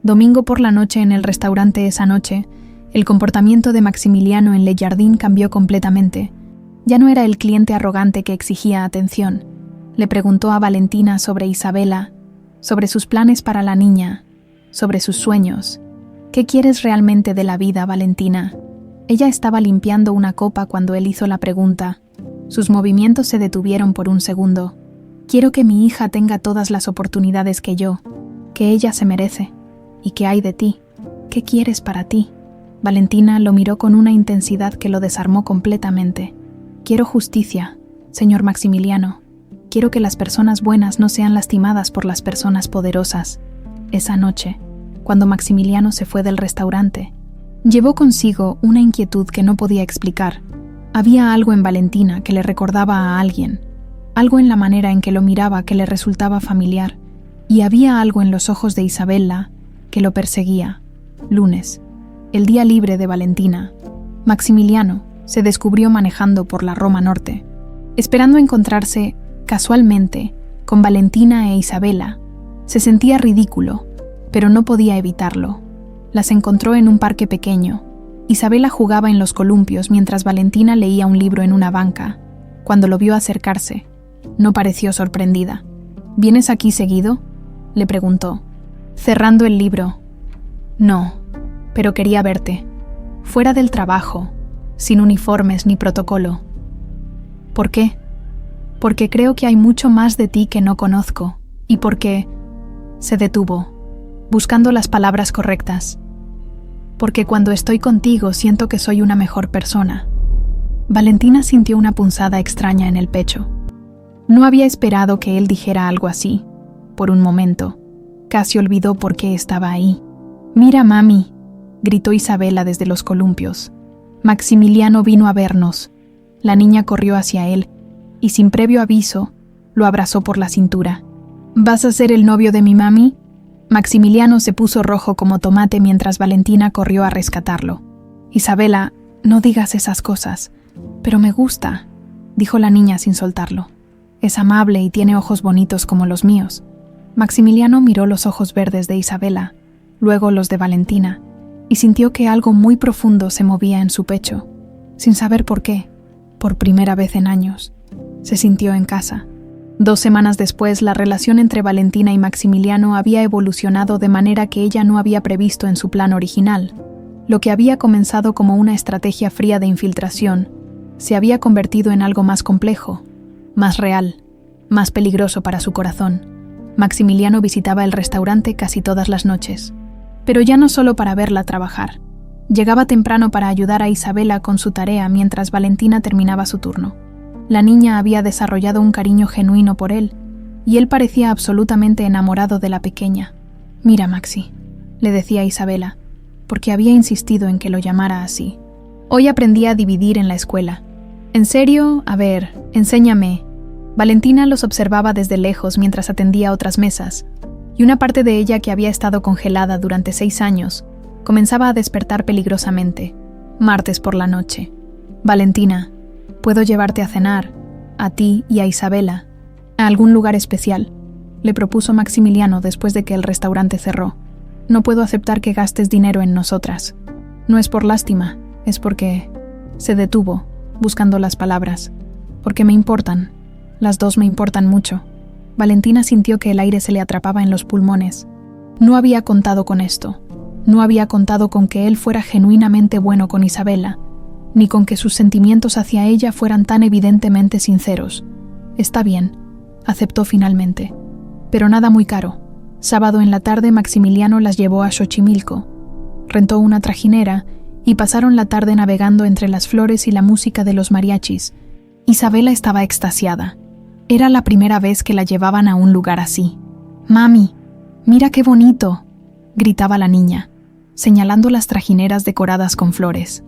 Speaker 1: Domingo por la noche en el restaurante esa noche, el comportamiento de Maximiliano en Le Jardin cambió completamente. Ya no era el cliente arrogante que exigía atención. Le preguntó a Valentina sobre Isabela, sobre sus planes para la niña, sobre sus sueños. «¿Qué quieres realmente de la vida, Valentina?» Ella estaba limpiando una copa cuando él hizo la pregunta. Sus movimientos se detuvieron por un segundo. «Quiero que mi hija tenga todas las oportunidades que yo, que ella se merece. ¿Y qué hay de ti? ¿Qué quieres para ti?» Valentina lo miró con una intensidad que lo desarmó completamente. «Quiero justicia, señor Maximiliano. Quiero que las personas buenas no sean lastimadas por las personas poderosas». Esa noche, cuando Maximiliano se fue del restaurante, llevó consigo una inquietud que no podía explicar. Había algo en Valentina que le recordaba a alguien, algo en la manera en que lo miraba que le resultaba familiar, y había algo en los ojos de Isabela que lo perseguía. Lunes, el día libre de Valentina. Maximiliano se descubrió manejando por la Roma Norte, esperando encontrarse, casualmente, con Valentina e Isabela. Se sentía ridículo, pero no podía evitarlo. Las encontró en un parque pequeño. Isabela jugaba en los columpios mientras Valentina leía un libro en una banca. Cuando lo vio acercarse, no pareció sorprendida. «¿Vienes aquí seguido?», le preguntó, cerrando el libro. «No, pero quería verte. Fuera del trabajo, sin uniformes ni protocolo». «¿Por qué?». «Porque creo que hay mucho más de ti que no conozco, y porque…» Se detuvo, buscando las palabras correctas. «Porque cuando estoy contigo siento que soy una mejor persona». Valentina sintió una punzada extraña en el pecho. No había esperado que él dijera algo así. Por un momento, casi olvidó por qué estaba ahí. «Mira, mami», gritó Isabela desde los columpios. «Maximiliano vino a vernos». La niña corrió hacia él y, sin previo aviso, lo abrazó por la cintura. «¿Vas a ser el novio de mi mami?». Maximiliano se puso rojo como tomate mientras Valentina corrió a rescatarlo. «Isabela, no digas esas cosas». «Pero me gusta», dijo la niña sin soltarlo. «Es amable y tiene ojos bonitos como los míos». Maximiliano miró los ojos verdes de Isabela, luego los de Valentina, y sintió que algo muy profundo se movía en su pecho. Sin saber por qué, por primera vez en años, se sintió en casa. 2 semanas después, la relación entre Valentina y Maximiliano había evolucionado de manera que ella no había previsto en su plan original. Lo que había comenzado como una estrategia fría de infiltración se había convertido en algo más complejo, más real, más peligroso para su corazón. Maximiliano visitaba el restaurante casi todas las noches, pero ya no solo para verla trabajar. Llegaba temprano para ayudar a Isabela con su tarea mientras Valentina terminaba su turno. La niña había desarrollado un cariño genuino por él, y él parecía absolutamente enamorado de la pequeña. «Mira, Maxi», le decía Isabela, porque había insistido en que lo llamara así. «Hoy aprendí a dividir en la escuela. ¿En serio? A ver, enséñame». Valentina los observaba desde lejos mientras atendía otras mesas, y una parte de ella que había estado congelada durante 6 años comenzaba a despertar peligrosamente. Martes por la noche. «Valentina, ¿puedo llevarte a cenar, a ti y a Isabela, a algún lugar especial?», le propuso Maximiliano después de que el restaurante cerró. «No puedo aceptar que gastes dinero en nosotras. No es por lástima, es porque…». Se detuvo, buscando las palabras. «Porque me importan. Las dos me importan mucho». Valentina sintió que el aire se le atrapaba en los pulmones. No había contado con esto. No había contado con que él fuera genuinamente bueno con Isabela, ni con que sus sentimientos hacia ella fueran tan evidentemente sinceros. «Está bien», aceptó finalmente. «Pero nada muy caro». Sábado en la tarde Maximiliano las llevó a Xochimilco. Rentó una trajinera y pasaron la tarde navegando entre las flores y la música de los mariachis. Isabela estaba extasiada. Era la primera vez que la llevaban a un lugar así. «Mami, mira qué bonito», gritaba la niña, señalando las trajineras decoradas con flores.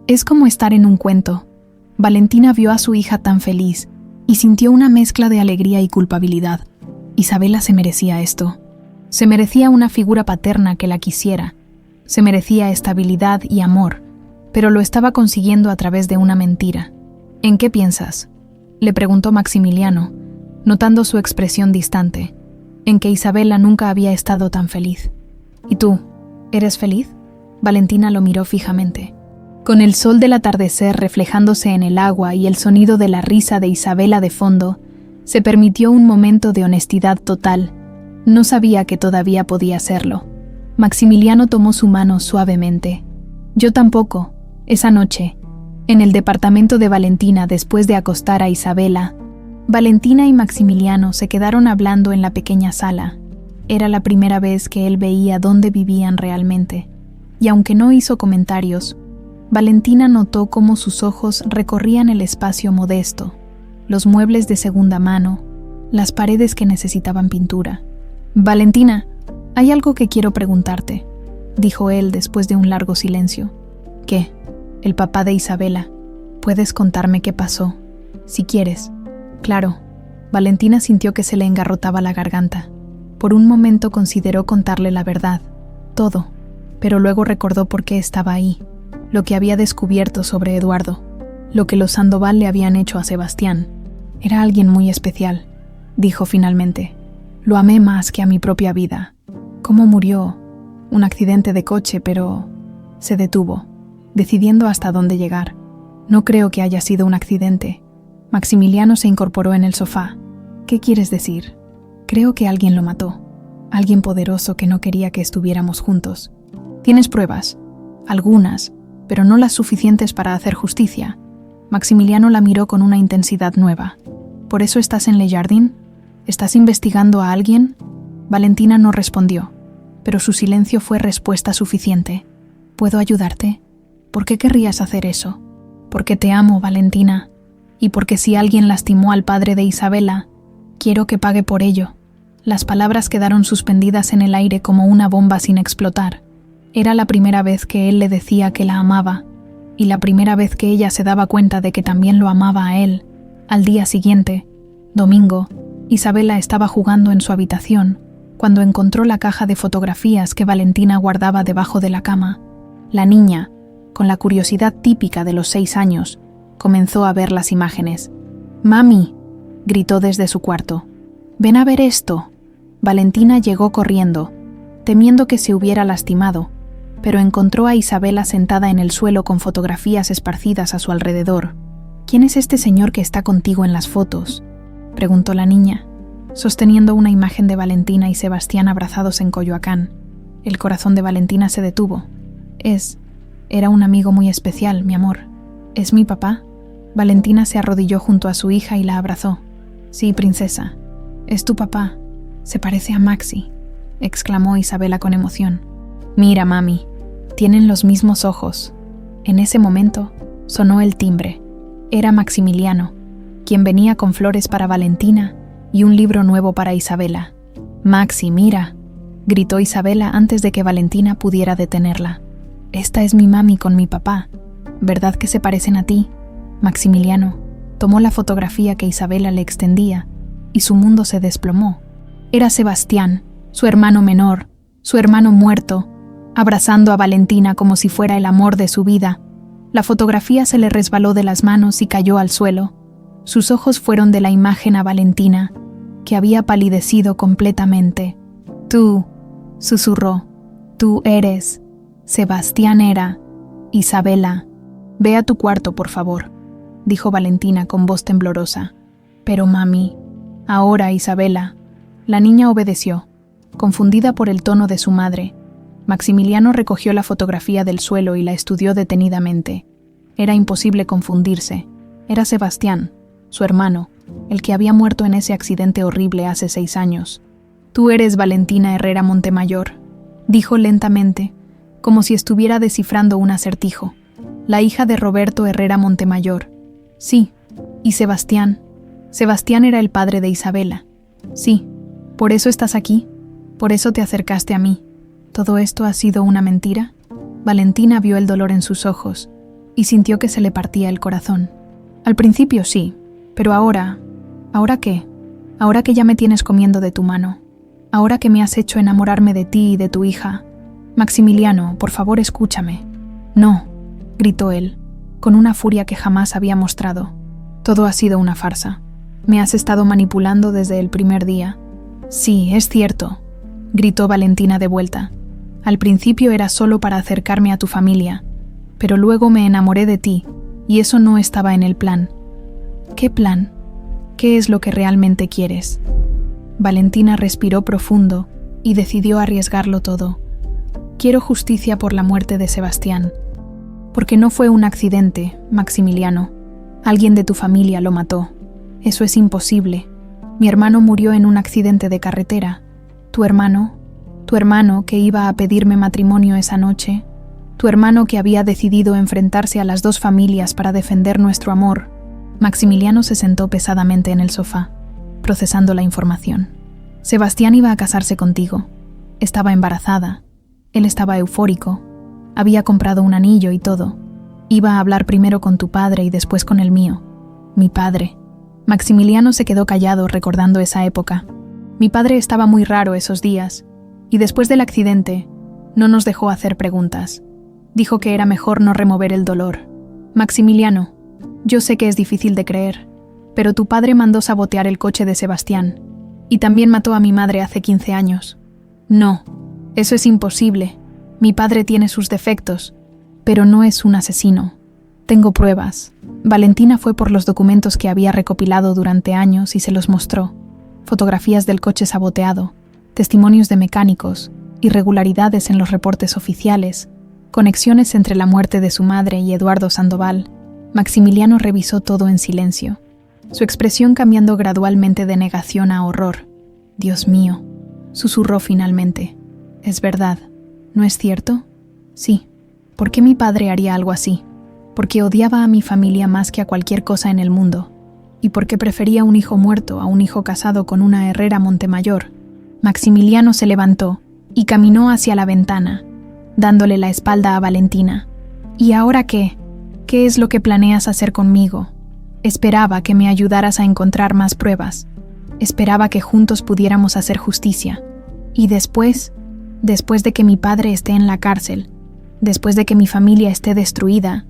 Speaker 1: «Es como estar en un cuento». Valentina vio a su hija tan feliz y sintió una mezcla de alegría y culpabilidad. Isabela se merecía esto. Se merecía una figura paterna que la quisiera. Se merecía estabilidad y amor, pero lo estaba consiguiendo a través de una mentira. «¿En qué piensas?», le preguntó Maximiliano, notando su expresión distante. «En que Isabela nunca había estado tan feliz». «¿Y tú? ¿Eres feliz?». Valentina lo miró fijamente. Con el sol del atardecer reflejándose en el agua y el sonido de la risa de Isabela de fondo, se permitió un momento de honestidad total. No sabía que todavía podía hacerlo. Maximiliano tomó su mano suavemente. «Yo tampoco. Esa noche, en el departamento de Valentina después de acostar a Isabela, Valentina y Maximiliano se quedaron hablando en la pequeña sala. Era la primera vez que él veía dónde vivían realmente, y aunque no hizo comentarios, Valentina notó cómo sus ojos recorrían el espacio modesto, los muebles de segunda mano, las paredes que necesitaban pintura. «Valentina, hay algo que quiero preguntarte», dijo él después de un largo silencio. «¿Qué?». «El papá de Isabela. ¿Puedes contarme qué pasó? Si quieres». «Claro». Valentina sintió que se le engarrotaba la garganta. Por un momento consideró contarle la verdad, todo, pero luego recordó por qué estaba ahí, lo que había descubierto sobre Eduardo, lo que los Sandoval le habían hecho a Sebastián. «Era alguien muy especial», dijo finalmente. «Lo amé más que a mi propia vida». «¿Cómo murió?». «Un accidente de coche, pero…». Se detuvo, decidiendo hasta dónde llegar. «No creo que haya sido un accidente». Maximiliano se incorporó en el sofá. «¿Qué quieres decir?». «Creo que alguien lo mató. Alguien poderoso que no quería que estuviéramos juntos». «¿Tienes pruebas?». «Algunas, pero no las suficientes para hacer justicia». Maximiliano la miró con una intensidad nueva. «¿Por eso estás en Le Jardin? ¿Estás investigando a alguien?». Valentina no respondió, pero su silencio fue respuesta suficiente. «¿Puedo ayudarte?». «¿Por qué querrías hacer eso?». «Porque te amo, Valentina, y porque si alguien lastimó al padre de Isabela, quiero que pague por ello». Las palabras quedaron suspendidas en el aire como una bomba sin explotar. Era la primera vez que él le decía que la amaba, y la primera vez que ella se daba cuenta de que también lo amaba a él. Al día siguiente, domingo, Isabela estaba jugando en su habitación cuando encontró la caja de fotografías que Valentina guardaba debajo de la cama. La niña, con la curiosidad típica de los 6 años, comenzó a ver las imágenes. «Mami», gritó desde su cuarto, «ven a ver esto». Valentina llegó corriendo, temiendo que se hubiera lastimado, pero encontró a Isabela sentada en el suelo con fotografías esparcidas a su alrededor. «¿Quién es este señor que está contigo en las fotos?», preguntó la niña, sosteniendo una imagen de Valentina y Sebastián abrazados en Coyoacán. El corazón de Valentina se detuvo. Era un amigo muy especial, mi amor. ¿Es mi papá?». Valentina se arrodilló junto a su hija y la abrazó. «Sí, princesa, es tu papá». Se parece a Maxi, exclamó Isabela con emoción. Mira, mami, tienen los mismos ojos. En ese momento sonó el timbre. Era Maximiliano, quien venía con flores para Valentina y un libro nuevo para Isabela. Maxi, mira, gritó Isabela antes de que Valentina pudiera detenerla. Esta es mi mami con mi papá. ¿Verdad que se parecen a ti? Maximiliano tomó la fotografía que Isabela le extendía y su mundo se desplomó. Era Sebastián, su hermano menor, su hermano muerto, abrazando a Valentina como si fuera el amor de su vida. La fotografía se le resbaló de las manos y cayó al suelo. Sus ojos fueron de la imagen a Valentina, que había palidecido completamente. Tú, susurró, tú eres. Sebastián era. Isabela, ve a tu cuarto, por favor, dijo Valentina con voz temblorosa. Pero mami, ahora, Isabela. La niña obedeció, confundida por el tono de su madre. Maximiliano recogió la fotografía del suelo y la estudió detenidamente. Era imposible confundirse. Era Sebastián, su hermano, el que había muerto en ese accidente horrible hace 6 años. Tú eres Valentina Herrera Montemayor, dijo lentamente, como si estuviera descifrando un acertijo. La hija de Roberto Herrera Montemayor. Sí. ¿Y Sebastián? Sebastián era el padre de Isabela. Sí. ¿Por eso estás aquí? ¿Por eso te acercaste a mí? ¿Todo esto ha sido una mentira? Valentina vio el dolor en sus ojos y sintió que se le partía el corazón. Al principio sí, pero ahora... ¿Ahora qué? Ahora que ya me tienes comiendo de tu mano. Ahora que me has hecho enamorarme de ti y de tu hija. Maximiliano, por favor, escúchame. No, gritó él, con una furia que jamás había mostrado. Todo ha sido una farsa. Me has estado manipulando desde el primer día. Sí, es cierto, gritó Valentina de vuelta. Al principio era solo para acercarme a tu familia, pero luego me enamoré de ti, y eso no estaba en el plan. ¿Qué plan? ¿Qué es lo que realmente quieres? Valentina respiró profundo y decidió arriesgarlo todo. Quiero justicia por la muerte de Sebastián. Porque no fue un accidente, Maximiliano. Alguien de tu familia lo mató. Eso es imposible. Mi hermano murió en un accidente de carretera. Tu hermano que iba a pedirme matrimonio esa noche, tu hermano que había decidido enfrentarse a las 2 familias para defender nuestro amor. Maximiliano se sentó pesadamente en el sofá, procesando la información. Sebastián iba a casarse contigo. Estaba embarazada. Él estaba eufórico. Había comprado un anillo y todo. Iba a hablar primero con tu padre y después con el mío. Mi padre. Maximiliano se quedó callado recordando esa época. Mi padre estaba muy raro esos días, y después del accidente, no nos dejó hacer preguntas. Dijo que era mejor no remover el dolor. Maximiliano, yo sé que es difícil de creer, pero tu padre mandó sabotear el coche de Sebastián, y también mató a mi madre hace 15 años. No, eso es imposible. Mi padre tiene sus defectos, pero no es un asesino. Tengo pruebas. Valentina fue por los documentos que había recopilado durante años y se los mostró. Fotografías del coche saboteado, testimonios de mecánicos, irregularidades en los reportes oficiales, conexiones entre la muerte de su madre y Eduardo Sandoval. Maximiliano revisó todo en silencio, su expresión cambiando gradualmente de negación a horror. Dios mío, susurró finalmente. Es verdad, ¿no es cierto? Sí. ¿Por qué mi padre haría algo así? Porque odiaba a mi familia más que a cualquier cosa en el mundo, y porque prefería un hijo muerto a un hijo casado con una Herrera Montemayor. Maximiliano se levantó y caminó hacia la ventana, dándole la espalda a Valentina. ¿Y ahora qué? ¿Qué es lo que planeas hacer conmigo? Esperaba que me ayudaras a encontrar más pruebas. Esperaba que juntos pudiéramos hacer justicia. Y después de que mi padre esté en la cárcel, después de que mi familia esté destruida,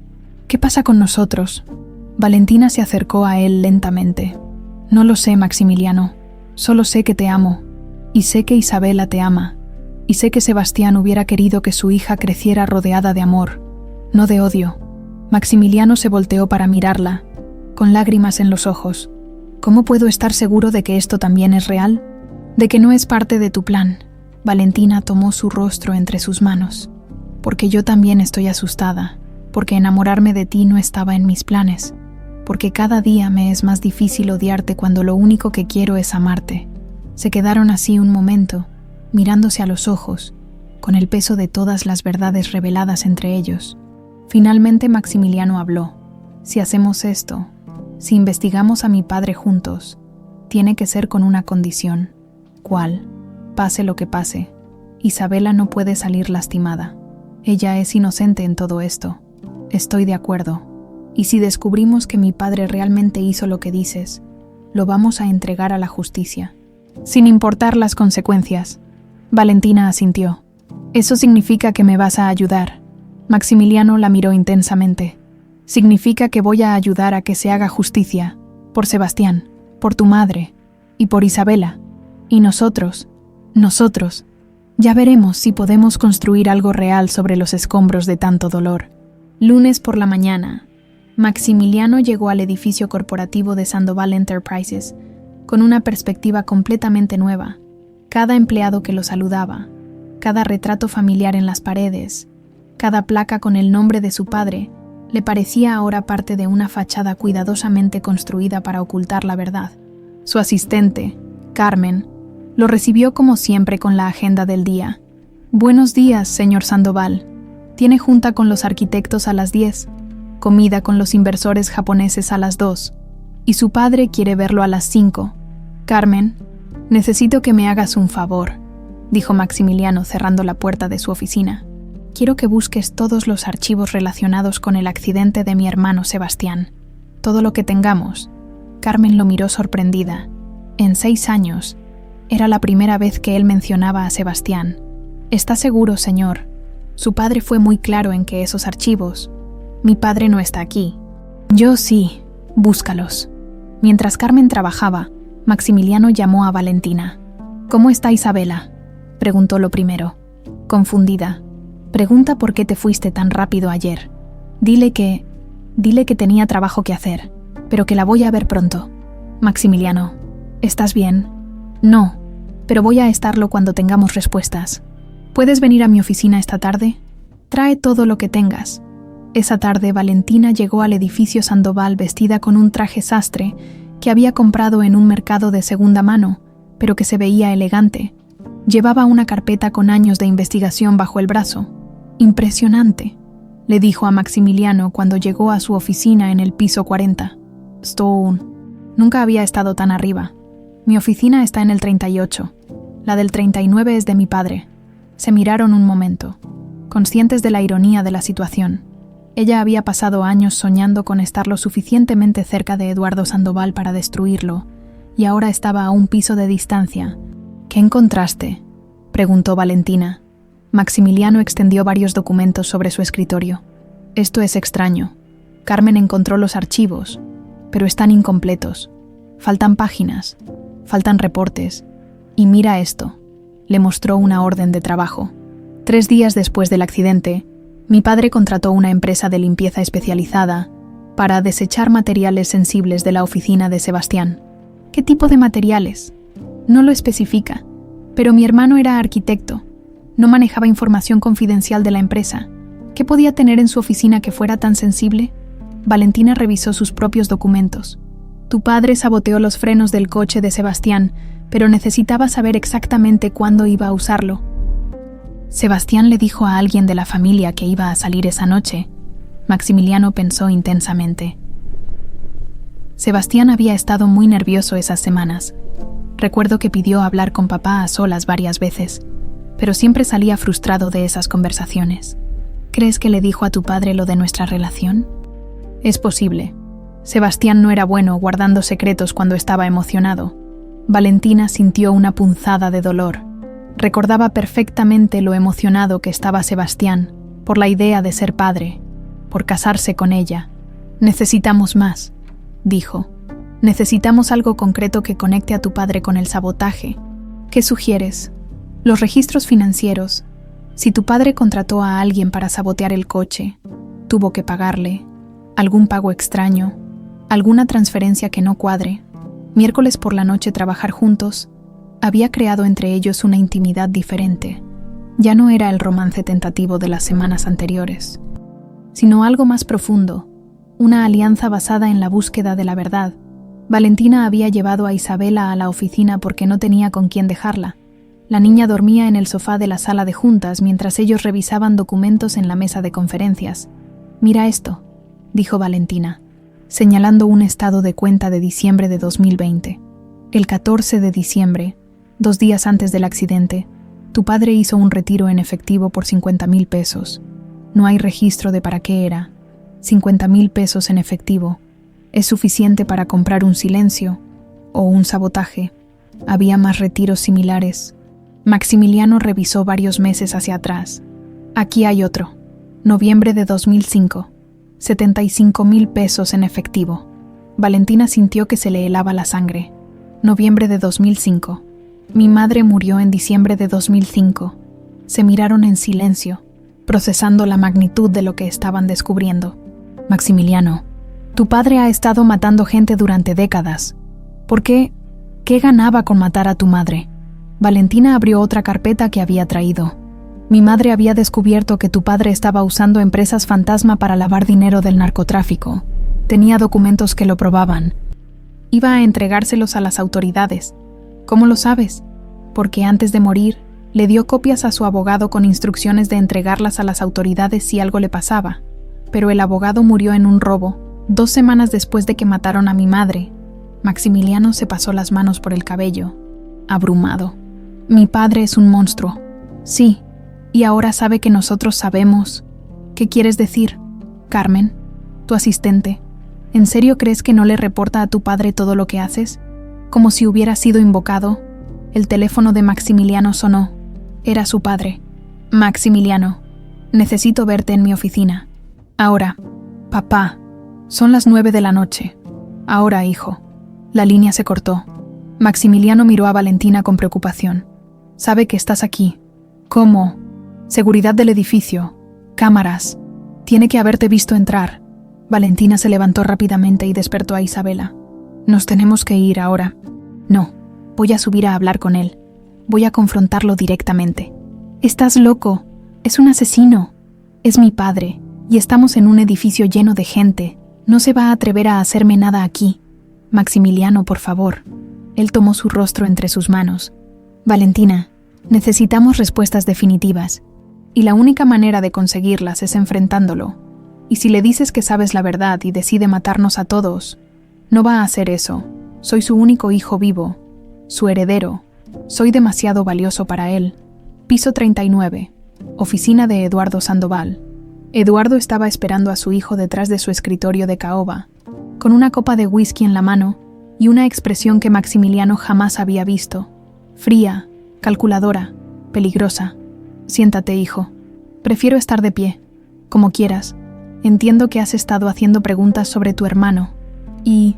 Speaker 1: ¿qué pasa con nosotros? Valentina se acercó a él lentamente. No lo sé, Maximiliano. Solo sé que te amo. Y sé que Isabela te ama. Y sé que Sebastián hubiera querido que su hija creciera rodeada de amor, no de odio. Maximiliano se volteó para mirarla, con lágrimas en los ojos. ¿Cómo puedo estar seguro de que esto también es real? ¿De que no es parte de tu plan? Valentina tomó su rostro entre sus manos. Porque yo también estoy asustada, porque enamorarme de ti no estaba en mis planes, porque cada día me es más difícil odiarte cuando lo único que quiero es amarte. Se quedaron así un momento, mirándose a los ojos, con el peso de todas las verdades reveladas entre ellos. Finalmente Maximiliano habló. Si hacemos esto, si investigamos a mi padre juntos, tiene que ser con una condición. ¿Cuál? Pase lo que pase, Isabela no puede salir lastimada. Ella es inocente en todo esto. Estoy de acuerdo. Y si descubrimos que mi padre realmente hizo lo que dices, lo vamos a entregar a la justicia. Sin importar las consecuencias. Valentina asintió. Eso significa que me vas a ayudar. Maximiliano la miró intensamente. Significa que voy a ayudar a que se haga justicia, por Sebastián, por tu madre, y por Isabela. Y nosotros, ya veremos si podemos construir algo real sobre los escombros de tanto dolor. Lunes por la mañana, Maximiliano llegó al edificio corporativo de Sandoval Enterprises con una perspectiva completamente nueva. Cada empleado que lo saludaba, cada retrato familiar en las paredes, cada placa con el nombre de su padre, le parecía ahora parte de una fachada cuidadosamente construida para ocultar la verdad. Su asistente, Carmen, lo recibió como siempre con la agenda del día. Buenos días, señor Sandoval. Tiene junta con los arquitectos a las 10, comida con los inversores japoneses a las 2, y su padre quiere verlo a las 5. Carmen, necesito que me hagas un favor, dijo Maximiliano cerrando la puerta de su oficina. Quiero que busques todos los archivos relacionados con el accidente de mi hermano Sebastián. Todo lo que tengamos. Carmen lo miró sorprendida. En 6 años, era la primera vez que él mencionaba a Sebastián. ¿Está seguro, señor? Su padre fue muy claro en que esos archivos... Mi padre no está aquí. Yo sí, búscalos. Mientras Carmen trabajaba, Maximiliano llamó a Valentina. ¿Cómo está Isabela?, preguntó lo primero. Confundida. Pregunta por qué te fuiste tan rápido ayer. Dile que tenía trabajo que hacer, pero que la voy a ver pronto. Maximiliano, ¿estás bien? No, pero voy a estarlo cuando tengamos respuestas. ¿Puedes venir a mi oficina esta tarde? Trae todo lo que tengas. Esa tarde Valentina llegó al edificio Sandoval vestida con un traje sastre que había comprado en un mercado de segunda mano, pero que se veía elegante. Llevaba una carpeta con años de investigación bajo el brazo. Impresionante, le dijo a Maximiliano cuando llegó a su oficina en el piso 40. Stone. Nunca había estado tan arriba. Mi oficina está en el 38. La del 39 es de mi padre. Se miraron un momento, conscientes de la ironía de la situación. Ella había pasado años soñando con estar lo suficientemente cerca de Eduardo Sandoval para destruirlo, y ahora estaba a un piso de distancia. ¿Qué encontraste?, preguntó Valentina. Maximiliano extendió varios documentos sobre su escritorio. Esto es extraño. Carmen encontró los archivos, pero están incompletos. Faltan páginas, faltan reportes. Y mira esto. Le mostró una orden de trabajo. 3 días después del accidente, mi padre contrató una empresa de limpieza especializada para desechar materiales sensibles de la oficina de Sebastián. ¿Qué tipo de materiales? No lo especifica, pero mi hermano era arquitecto. No manejaba información confidencial de la empresa. ¿Qué podía tener en su oficina que fuera tan sensible? Valentina revisó sus propios documentos. Tu padre saboteó los frenos del coche de Sebastián, pero necesitaba saber exactamente cuándo iba a usarlo. Sebastián le dijo a alguien de la familia que iba a salir esa noche. Maximiliano pensó intensamente. Sebastián había estado muy nervioso esas semanas. Recuerdo que pidió hablar con papá a solas varias veces, pero siempre salía frustrado de esas conversaciones. ¿Crees que le dijo a tu padre lo de nuestra relación? Es posible. Sebastián no era bueno guardando secretos cuando estaba emocionado. Valentina sintió una punzada de dolor. Recordaba perfectamente lo emocionado que estaba Sebastián por la idea de ser padre, por casarse con ella. Necesitamos más, dijo. Necesitamos algo concreto que conecte a tu padre con el sabotaje. ¿Qué sugieres? Los registros financieros. Si tu padre contrató a alguien para sabotear el coche, tuvo que pagarle, algún pago extraño, alguna transferencia que no cuadre, miércoles por la noche trabajar juntos, había creado entre ellos una intimidad diferente. Ya no era el romance tentativo de las semanas anteriores, sino algo más profundo, una alianza basada en la búsqueda de la verdad. Valentina había llevado a Isabela a la oficina porque no tenía con quién dejarla. La niña dormía en el sofá de la sala de juntas mientras ellos revisaban documentos en la mesa de conferencias. «Mira esto», dijo Valentina, señalando un estado de cuenta de diciembre de 2020. El 14 de diciembre, 2 días antes del accidente, tu padre hizo un retiro en efectivo por 50,000 pesos. No hay registro de para qué era. 50,000 pesos en efectivo. Es suficiente para comprar un silencio o un sabotaje. Había más retiros similares. Maximiliano revisó varios meses hacia atrás. Aquí hay otro. Noviembre de 2005. 75,000 pesos en efectivo. Valentina sintió que se le helaba la sangre. Noviembre de 2005. Mi madre murió en diciembre de 2005. Se miraron en silencio, procesando la magnitud de lo que estaban descubriendo. Maximiliano, tu padre ha estado matando gente durante décadas. ¿Por qué? ¿Qué ganaba con matar a tu madre? Valentina abrió otra carpeta que había traído. Mi madre había descubierto que tu padre estaba usando empresas fantasma para lavar dinero del narcotráfico. Tenía documentos que lo probaban. Iba a entregárselos a las autoridades. ¿Cómo lo sabes? Porque antes de morir, le dio copias a su abogado con instrucciones de entregarlas a las autoridades si algo le pasaba. Pero el abogado murió en un robo, 2 semanas después de que mataron a mi madre. Maximiliano se pasó las manos por el cabello, abrumado. Mi padre es un monstruo. Sí, y ahora sabe que nosotros sabemos. ¿Qué quieres decir? Carmen, tu asistente, ¿en serio crees que no le reporta a tu padre todo lo que haces? Como si hubiera sido invocado. El teléfono de Maximiliano sonó. Era su padre. Maximiliano, necesito verte en mi oficina. Ahora. Papá, son las 9 de la noche. Ahora, hijo. La línea se cortó. Maximiliano miró a Valentina con preocupación. Sabe que estás aquí. ¿Cómo? Seguridad del edificio. Cámaras. Tiene que haberte visto entrar. Valentina se levantó rápidamente y despertó a Isabela. Nos tenemos que ir ahora. No, voy a subir a hablar con él. Voy a confrontarlo directamente. Estás loco. Es un asesino. Es mi padre, y estamos en un edificio lleno de gente. No se va a atrever a hacerme nada aquí. Maximiliano, por favor. Él tomó su rostro entre sus manos. Valentina, necesitamos respuestas definitivas, y la única manera de conseguirlas es enfrentándolo. Y si le dices que sabes la verdad y decide matarnos a todos, no va a hacer eso. Soy su único hijo vivo, su heredero. Soy demasiado valioso para él. Piso 39. Oficina de Eduardo Sandoval. Eduardo estaba esperando a su hijo detrás de su escritorio de caoba, con una copa de whisky en la mano y una expresión que Maximiliano jamás había visto. Fría, calculadora, peligrosa. Siéntate, hijo. Prefiero estar de pie. Como quieras. Entiendo que has estado haciendo preguntas sobre tu hermano. Y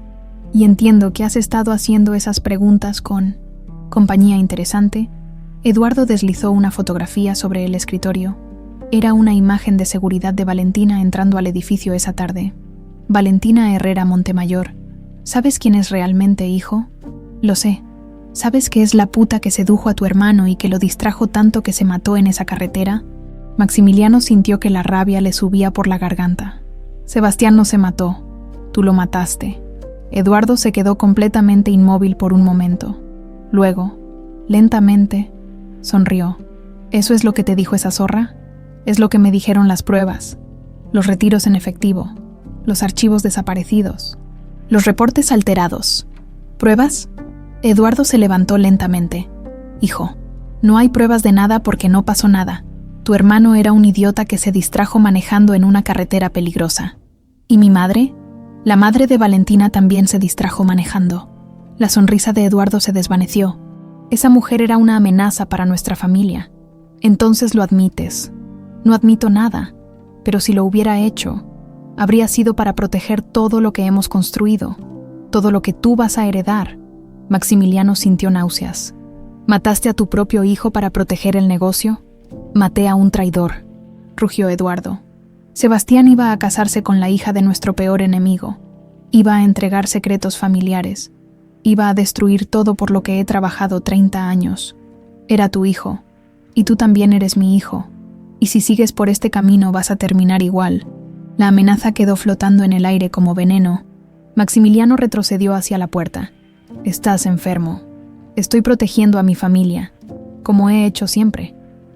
Speaker 1: entiendo que has estado haciendo esas preguntas con compañía interesante. Eduardo deslizó una fotografía sobre el escritorio. Era una imagen de seguridad de Valentina entrando al edificio esa tarde. Valentina Herrera Montemayor. ¿Sabes quién es realmente, hijo? Lo sé. ¿Sabes que es la puta que sedujo a tu hermano y que lo distrajo tanto que se mató en esa carretera? Maximiliano sintió que la rabia le subía por la garganta. Sebastián no se mató. Tú lo mataste. Eduardo se quedó completamente inmóvil por un momento. Luego, lentamente, sonrió. ¿Eso es lo que te dijo esa zorra? Es lo que me dijeron las pruebas. Los retiros en efectivo. Los archivos desaparecidos. Los reportes alterados. ¿Pruebas? Eduardo se levantó lentamente. Hijo, no hay pruebas de nada porque no pasó nada. Tu hermano era un idiota que se distrajo manejando en una carretera peligrosa. ¿Y mi madre? La madre de Valentina también se distrajo manejando. La sonrisa de Eduardo se desvaneció. Esa mujer era una amenaza para nuestra familia. Entonces lo admites. No admito nada, pero si lo hubiera hecho, habría sido para proteger todo lo que hemos construido, todo lo que tú vas a heredar. Maximiliano sintió náuseas. ¿Mataste a tu propio hijo para proteger el negocio? Maté a un traidor, rugió Eduardo. Sebastián iba a casarse con la hija de nuestro peor enemigo. Iba a entregar secretos familiares. Iba a destruir todo por lo que he trabajado 30 años. Era tu hijo, y tú también eres mi hijo. Y si sigues por este camino vas a terminar igual. La amenaza quedó flotando en el aire como veneno, Maximiliano retrocedió hacia la puerta. Estás enfermo. Estoy protegiendo a mi familia, como he hecho siempre.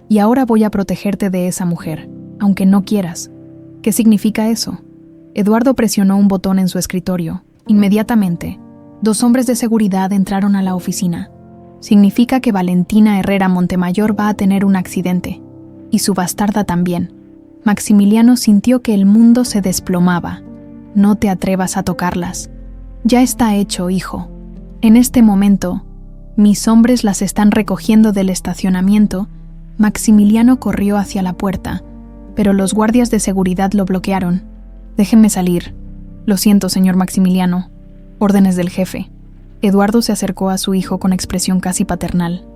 Speaker 1: Y ahora voy a protegerte de esa mujer, aunque no quieras. ¿Qué significa eso? Eduardo presionó un botón en su escritorio. Inmediatamente, 2 hombres de seguridad entraron a la oficina. Significa que Valentina Herrera Montemayor va a tener un accidente. Y su bastarda también. Maximiliano sintió que el mundo se desplomaba. No te atrevas a tocarlas. Ya está hecho, hijo. En este momento, mis hombres las están recogiendo del estacionamiento. Maximiliano corrió hacia la puerta, pero los guardias de seguridad lo bloquearon. Déjenme salir. Lo siento, señor Maximiliano. Órdenes del jefe. Eduardo se acercó a su hijo con expresión casi paternal.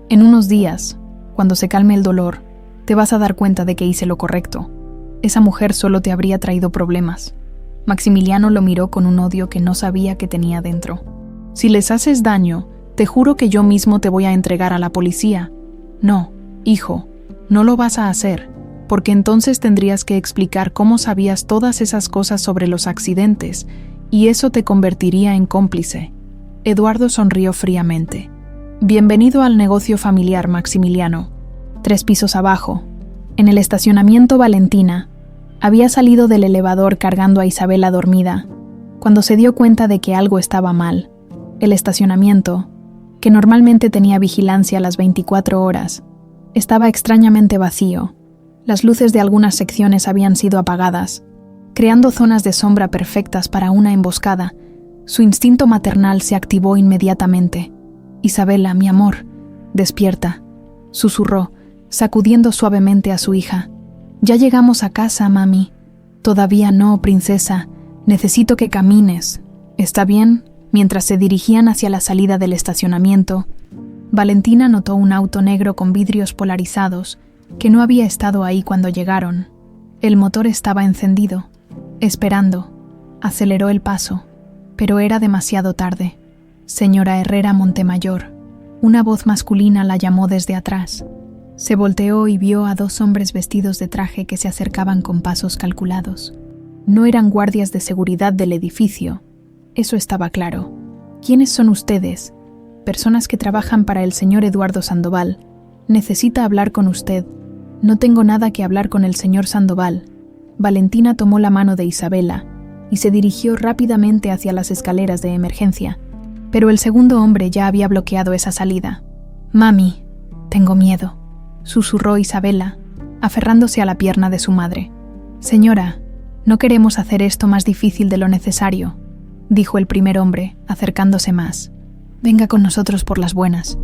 Speaker 1: En unos días, cuando se calme el dolor, te vas a dar cuenta de que hice lo correcto. Esa mujer solo te habría traído problemas. Maximiliano lo miró con un odio que no sabía que tenía dentro. Si les haces daño, te juro que yo mismo te voy a entregar a la policía. No, hijo, no lo vas a hacer, porque entonces tendrías que explicar cómo sabías todas esas cosas sobre los accidentes, y eso te convertiría en cómplice. Eduardo sonrió fríamente. Bienvenido al negocio familiar, Maximiliano. 3 pisos abajo, en el estacionamiento Valentina, había salido del elevador cargando a Isabela dormida, cuando se dio cuenta de que algo estaba mal. El estacionamiento, que normalmente tenía vigilancia a las 24 horas, estaba extrañamente vacío. Las luces de algunas secciones habían sido apagadas, creando zonas de sombra perfectas para una emboscada. Su instinto maternal se activó inmediatamente. «Isabela, mi amor, despierta», susurró, sacudiendo suavemente a su hija. «Ya llegamos a casa, mami». «Todavía no, princesa. Necesito que camines. ¿Está bien?». Mientras se dirigían hacia la salida del estacionamiento, Valentina notó un auto negro con vidrios polarizados que no había estado ahí cuando llegaron. El motor estaba encendido, esperando. Aceleró el paso, pero era demasiado tarde. «Señora Herrera Montemayor». Una voz masculina la llamó desde atrás. Se volteó y vio a 2 hombres vestidos de traje que se acercaban con pasos calculados. No eran guardias de seguridad del edificio. Eso estaba claro. «¿Quiénes son ustedes?» «Personas que trabajan para el señor Eduardo Sandoval. Necesita hablar con usted». «No tengo nada que hablar con el señor Sandoval». Valentina tomó la mano de Isabela y se dirigió rápidamente hacia las escaleras de emergencia, pero el segundo hombre ya había bloqueado esa salida. «Mami, tengo miedo», susurró Isabela, aferrándose a la pierna de su madre. «Señora, no queremos hacer esto más difícil de lo necesario», dijo el primer hombre, acercándose más. «Venga con nosotros por las buenas.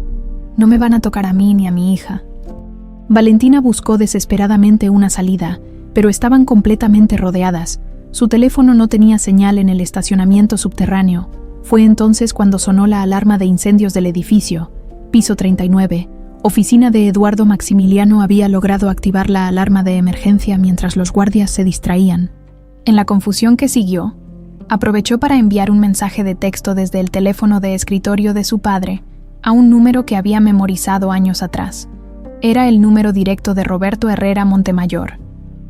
Speaker 1: No me van a tocar a mí ni a mi hija». Valentina buscó desesperadamente una salida, pero estaban completamente rodeadas. Su teléfono no tenía señal en el estacionamiento subterráneo. Fue entonces cuando sonó la alarma de incendios del edificio. Piso 39. Oficina de Eduardo. Maximiliano había logrado activar la alarma de emergencia mientras los guardias se distraían. En la confusión que siguió, aprovechó para enviar un mensaje de texto desde el teléfono de escritorio de su padre a un número que había memorizado años atrás. Era el número directo de Roberto Herrera Montemayor.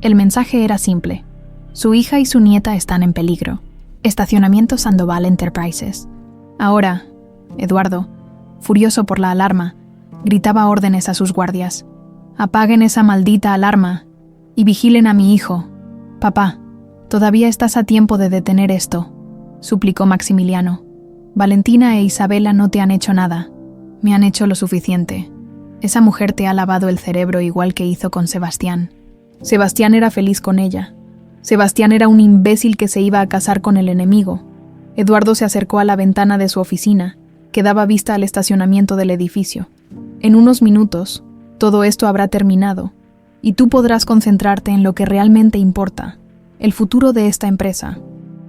Speaker 1: El mensaje era simple. Su hija y su nieta están en peligro. Estacionamiento Sandoval Enterprises. Ahora, Eduardo, furioso por la alarma, gritaba órdenes a sus guardias. «Apaguen esa maldita alarma y vigilen a mi hijo. Papá, todavía estás a tiempo de detener esto», suplicó Maximiliano. «Valentina e Isabela no te han hecho nada. Me han hecho lo suficiente. Esa mujer te ha lavado el cerebro igual que hizo con Sebastián. Sebastián era feliz con ella. Sebastián era un imbécil que se iba a casar con el enemigo». Eduardo se acercó a la ventana de su oficina, que daba vista al estacionamiento del edificio. «En unos minutos, todo esto habrá terminado, y tú podrás concentrarte en lo que realmente importa, el futuro de esta empresa».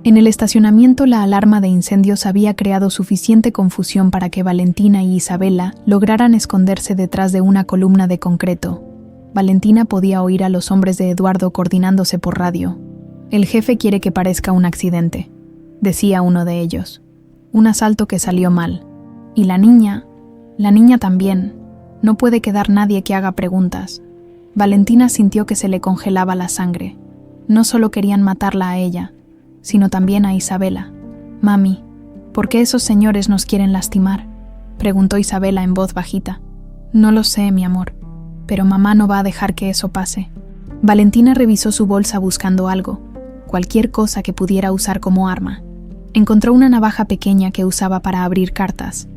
Speaker 1: En el estacionamiento la alarma de incendios había creado suficiente confusión para que Valentina y Isabela lograran esconderse detrás de una columna de concreto. Valentina podía oír a los hombres de Eduardo coordinándose por radio. «El jefe quiere que parezca un accidente», decía uno de ellos. «Un asalto que salió mal. Y la niña también. No puede quedar nadie que haga preguntas». Valentina sintió que se le congelaba la sangre. No solo querían matarla a ella, sino también a Isabela. «Mami, ¿por qué esos señores nos quieren lastimar?», preguntó Isabela en voz bajita. «No lo sé, mi amor, pero mamá no va a dejar que eso pase». Valentina revisó su bolsa buscando algo, cualquier cosa que pudiera usar como arma. Encontró una navaja pequeña que usaba para abrir cartas,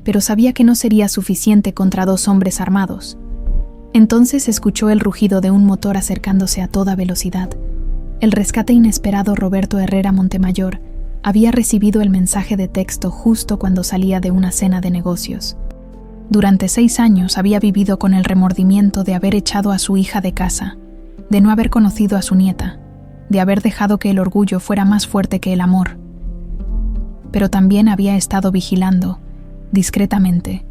Speaker 1: pero sabía que no sería suficiente contra 2 hombres armados. Entonces escuchó el rugido de un motor acercándose a toda velocidad. El rescate inesperado Roberto Herrera Montemayor había recibido el mensaje de texto justo cuando salía de una cena de negocios. Durante 6 años había vivido con el remordimiento de haber echado a su hija de casa, de no haber conocido a su nieta, de haber dejado que el orgullo fuera más fuerte que el amor. Pero también había estado vigilando, discretamente.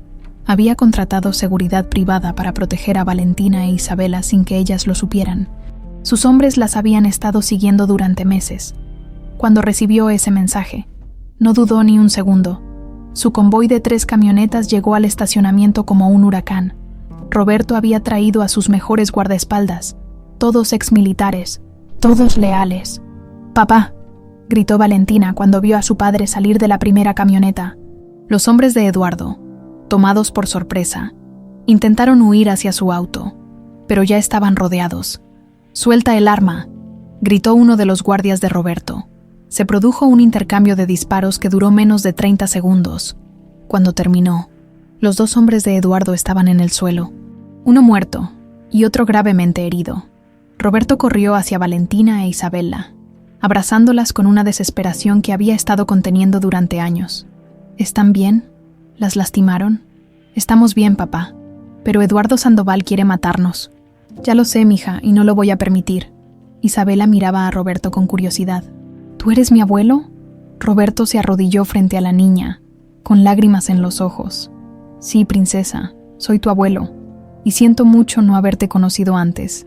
Speaker 1: Había contratado seguridad privada para proteger a Valentina e Isabela sin que ellas lo supieran. Sus hombres las habían estado siguiendo durante meses. Cuando recibió ese mensaje, no dudó ni un segundo. Su convoy de 3 camionetas llegó al estacionamiento como un huracán. Roberto había traído a sus mejores guardaespaldas, todos exmilitares, todos leales. «Papá», gritó Valentina cuando vio a su padre salir de la primera camioneta. Los hombres de Eduardo, tomados por sorpresa, intentaron huir hacia su auto, pero ya estaban rodeados. «Suelta el arma», gritó uno de los guardias de Roberto. Se produjo un intercambio de disparos que duró menos de 30 segundos. Cuando terminó, los 2 hombres de Eduardo estaban en el suelo, uno muerto y otro gravemente herido. Roberto corrió hacia Valentina e Isabela, abrazándolas con una desesperación que había estado conteniendo durante años. «¿Están bien? ¿Las lastimaron?» «Estamos bien, papá, pero Eduardo Sandoval quiere matarnos». «Ya lo sé, mija, y no lo voy a permitir». Isabela miraba a Roberto con curiosidad. «¿Tú eres mi abuelo?». Roberto se arrodilló frente a la niña, con lágrimas en los ojos. «Sí, princesa, soy tu abuelo, y siento mucho no haberte conocido antes».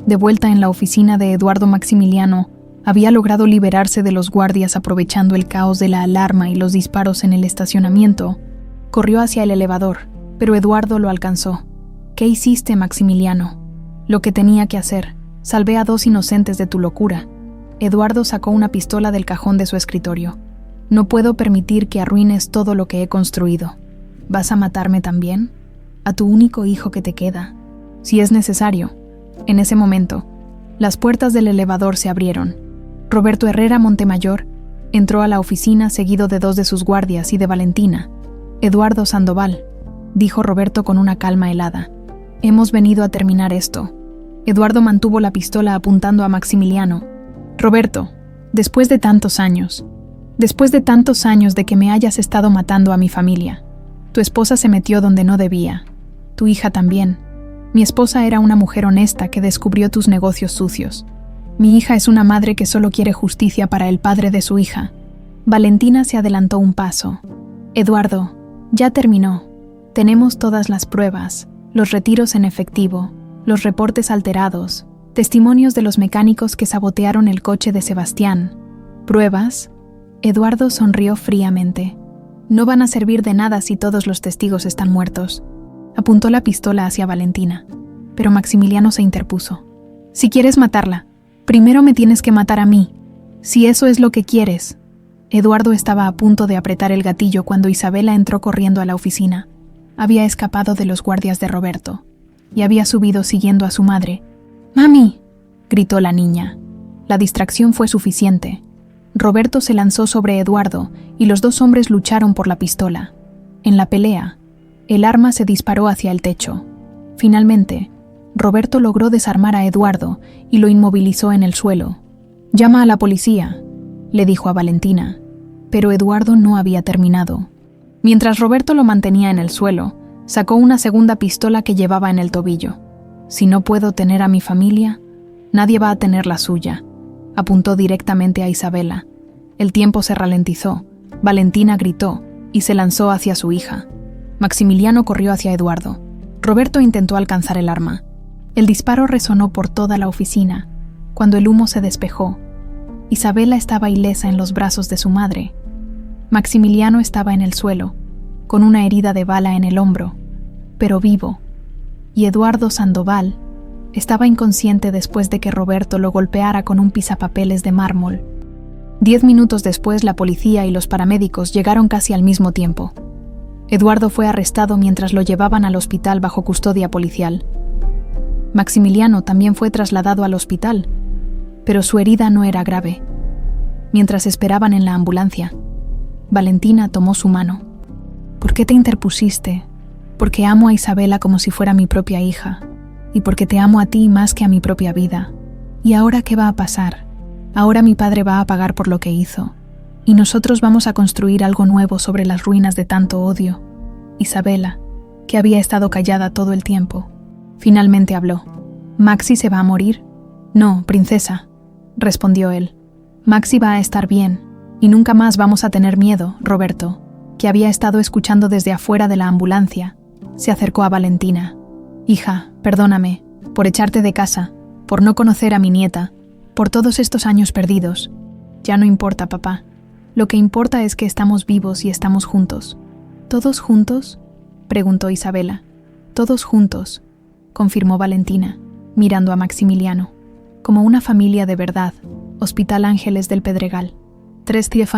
Speaker 1: De vuelta en la oficina de Eduardo, Maximiliano había logrado liberarse de los guardias aprovechando el caos de la alarma y los disparos en el estacionamiento. Corrió hacia el elevador, pero Eduardo lo alcanzó. «¿Qué hiciste, Maximiliano?». «Lo que tenía que hacer. Salvé a 2 inocentes de tu locura». Eduardo sacó una pistola del cajón de su escritorio. «No puedo permitir que arruines todo lo que he construido. ¿Vas a matarme también? ¿A tu único hijo que te queda?». «Si es necesario». En ese momento, las puertas del elevador se abrieron. Roberto Herrera Montemayor entró a la oficina seguido de 2 de sus guardias y de Valentina. «Eduardo Sandoval», dijo Roberto con una calma helada. «Hemos venido a terminar esto». Eduardo mantuvo la pistola apuntando a Maximiliano. «Roberto, después de tantos años de que me hayas estado matando a mi familia, tu esposa se metió donde no debía, tu hija también. Mi esposa era una mujer honesta que descubrió tus negocios sucios. Mi hija es una madre que solo quiere justicia para el padre de su hija». Valentina se adelantó un paso. «Eduardo, ya terminó. Tenemos todas las pruebas, los retiros en efectivo, los reportes alterados, testimonios de los mecánicos que sabotearon el coche de Sebastián. ¿Pruebas?». Eduardo sonrió fríamente. «No van a servir de nada si todos los testigos están muertos». Apuntó la pistola hacia Valentina, pero Maximiliano se interpuso. «Si quieres matarla, primero me tienes que matar a mí, si eso es lo que quieres». Eduardo estaba a punto de apretar el gatillo cuando Isabela entró corriendo a la oficina. Había escapado de los guardias de Roberto y había subido siguiendo a su madre. «¡Mami!», gritó la niña. La distracción fue suficiente. Roberto se lanzó sobre Eduardo y los 2 hombres lucharon por la pistola. En la pelea, el arma se disparó hacia el techo. Finalmente, Roberto logró desarmar a Eduardo y lo inmovilizó en el suelo. «Llama a la policía», le dijo a Valentina, pero Eduardo no había terminado. Mientras Roberto lo mantenía en el suelo, sacó una segunda pistola que llevaba en el tobillo. «Si no puedo tener a mi familia, nadie va a tener la suya», apuntó directamente a Isabela. El tiempo se ralentizó. Valentina gritó y se lanzó hacia su hija. Maximiliano corrió hacia Eduardo. Roberto intentó alcanzar el arma. El disparo resonó por toda la oficina. Cuando el humo se despejó, Isabela estaba ilesa en los brazos de su madre. Maximiliano estaba en el suelo, con una herida de bala en el hombro, pero vivo. Y Eduardo Sandoval estaba inconsciente después de que Roberto lo golpeara con un pisapapeles de mármol. 10 minutos después, la policía y los paramédicos llegaron casi al mismo tiempo. Eduardo fue arrestado mientras lo llevaban al hospital bajo custodia policial. Maximiliano también fue trasladado al hospital, pero su herida no era grave. Mientras esperaban en la ambulancia, Valentina tomó su mano. ¿Por qué te interpusiste? Porque amo a Isabela como si fuera mi propia hija, y porque te amo a ti más que a mi propia vida. ¿Y ahora qué va a pasar? Ahora mi padre va a pagar por lo que hizo, y nosotros vamos a construir algo nuevo sobre las ruinas de tanto odio. Isabela, que había estado callada todo el tiempo, finalmente habló. ¿Maxi se va a morir? No, princesa, respondió él. Maxi va a estar bien, y nunca más vamos a tener miedo. Roberto, que había estado escuchando desde afuera de la ambulancia, se acercó a Valentina. Hija, perdóname, por echarte de casa, por no conocer a mi nieta, por todos estos años perdidos. Ya no importa, papá. Lo que importa es que estamos vivos y estamos juntos. ¿Todos juntos?, preguntó Isabela. Todos juntos, confirmó Valentina, mirando a Maximiliano. Como una familia de verdad. Hospital Ángeles del Pedregal. 3 días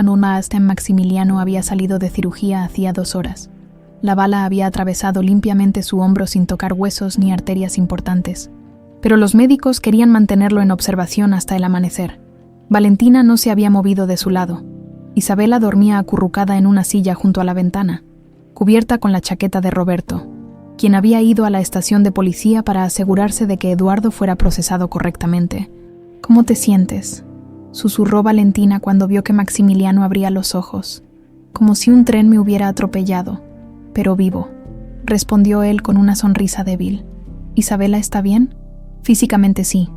Speaker 1: Maximiliano había salido de cirugía hacía 2 horas. La bala había atravesado limpiamente su hombro sin tocar huesos ni arterias importantes. Pero los médicos querían mantenerlo en observación hasta el amanecer. Valentina no se había movido de su lado. Isabela dormía acurrucada en una silla junto a la ventana, cubierta con la chaqueta de Roberto, quien había ido a la estación de policía para asegurarse de que Eduardo fuera procesado correctamente. ¿Cómo te sientes?, susurró Valentina cuando vio que Maximiliano abría los ojos. Como si un tren me hubiera atropellado, pero vivo, respondió él con una sonrisa débil. ¿Isabela está bien? Físicamente sí,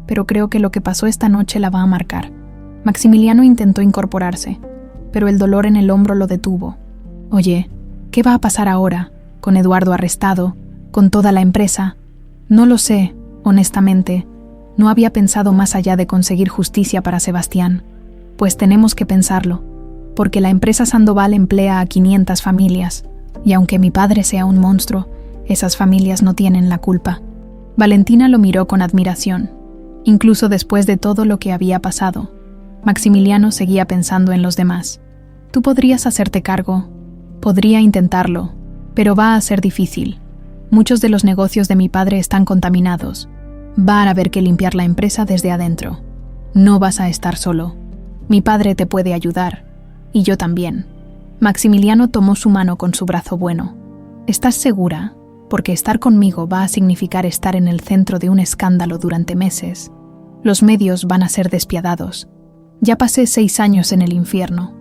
Speaker 1: pero creo que lo que pasó esta noche la va a marcar. Maximiliano intentó incorporarse, pero el dolor en el hombro lo detuvo. Oye, ¿qué va a pasar ahora? ¿Con Eduardo arrestado? ¿Con toda la empresa? No lo sé, honestamente. No había pensado más allá de conseguir justicia para Sebastián. Pues tenemos que pensarlo, porque la empresa Sandoval emplea a 500 familias, y aunque mi padre sea un monstruo, esas familias no tienen la culpa. Valentina lo miró con admiración. Incluso después de todo lo que había pasado, Maximiliano seguía pensando en los demás. Tú podrías hacerte cargo. Podría intentarlo, pero va a ser difícil. Muchos de los negocios de mi padre están contaminados. Va a haber que limpiar la empresa desde adentro. No vas a estar solo. Mi padre te puede ayudar. Y yo también. Maximiliano tomó su mano con su brazo bueno. ¿Estás segura? Porque estar conmigo va a significar estar en el centro de un escándalo durante meses. Los medios van a ser despiadados. Ya pasé 6 años en el infierno.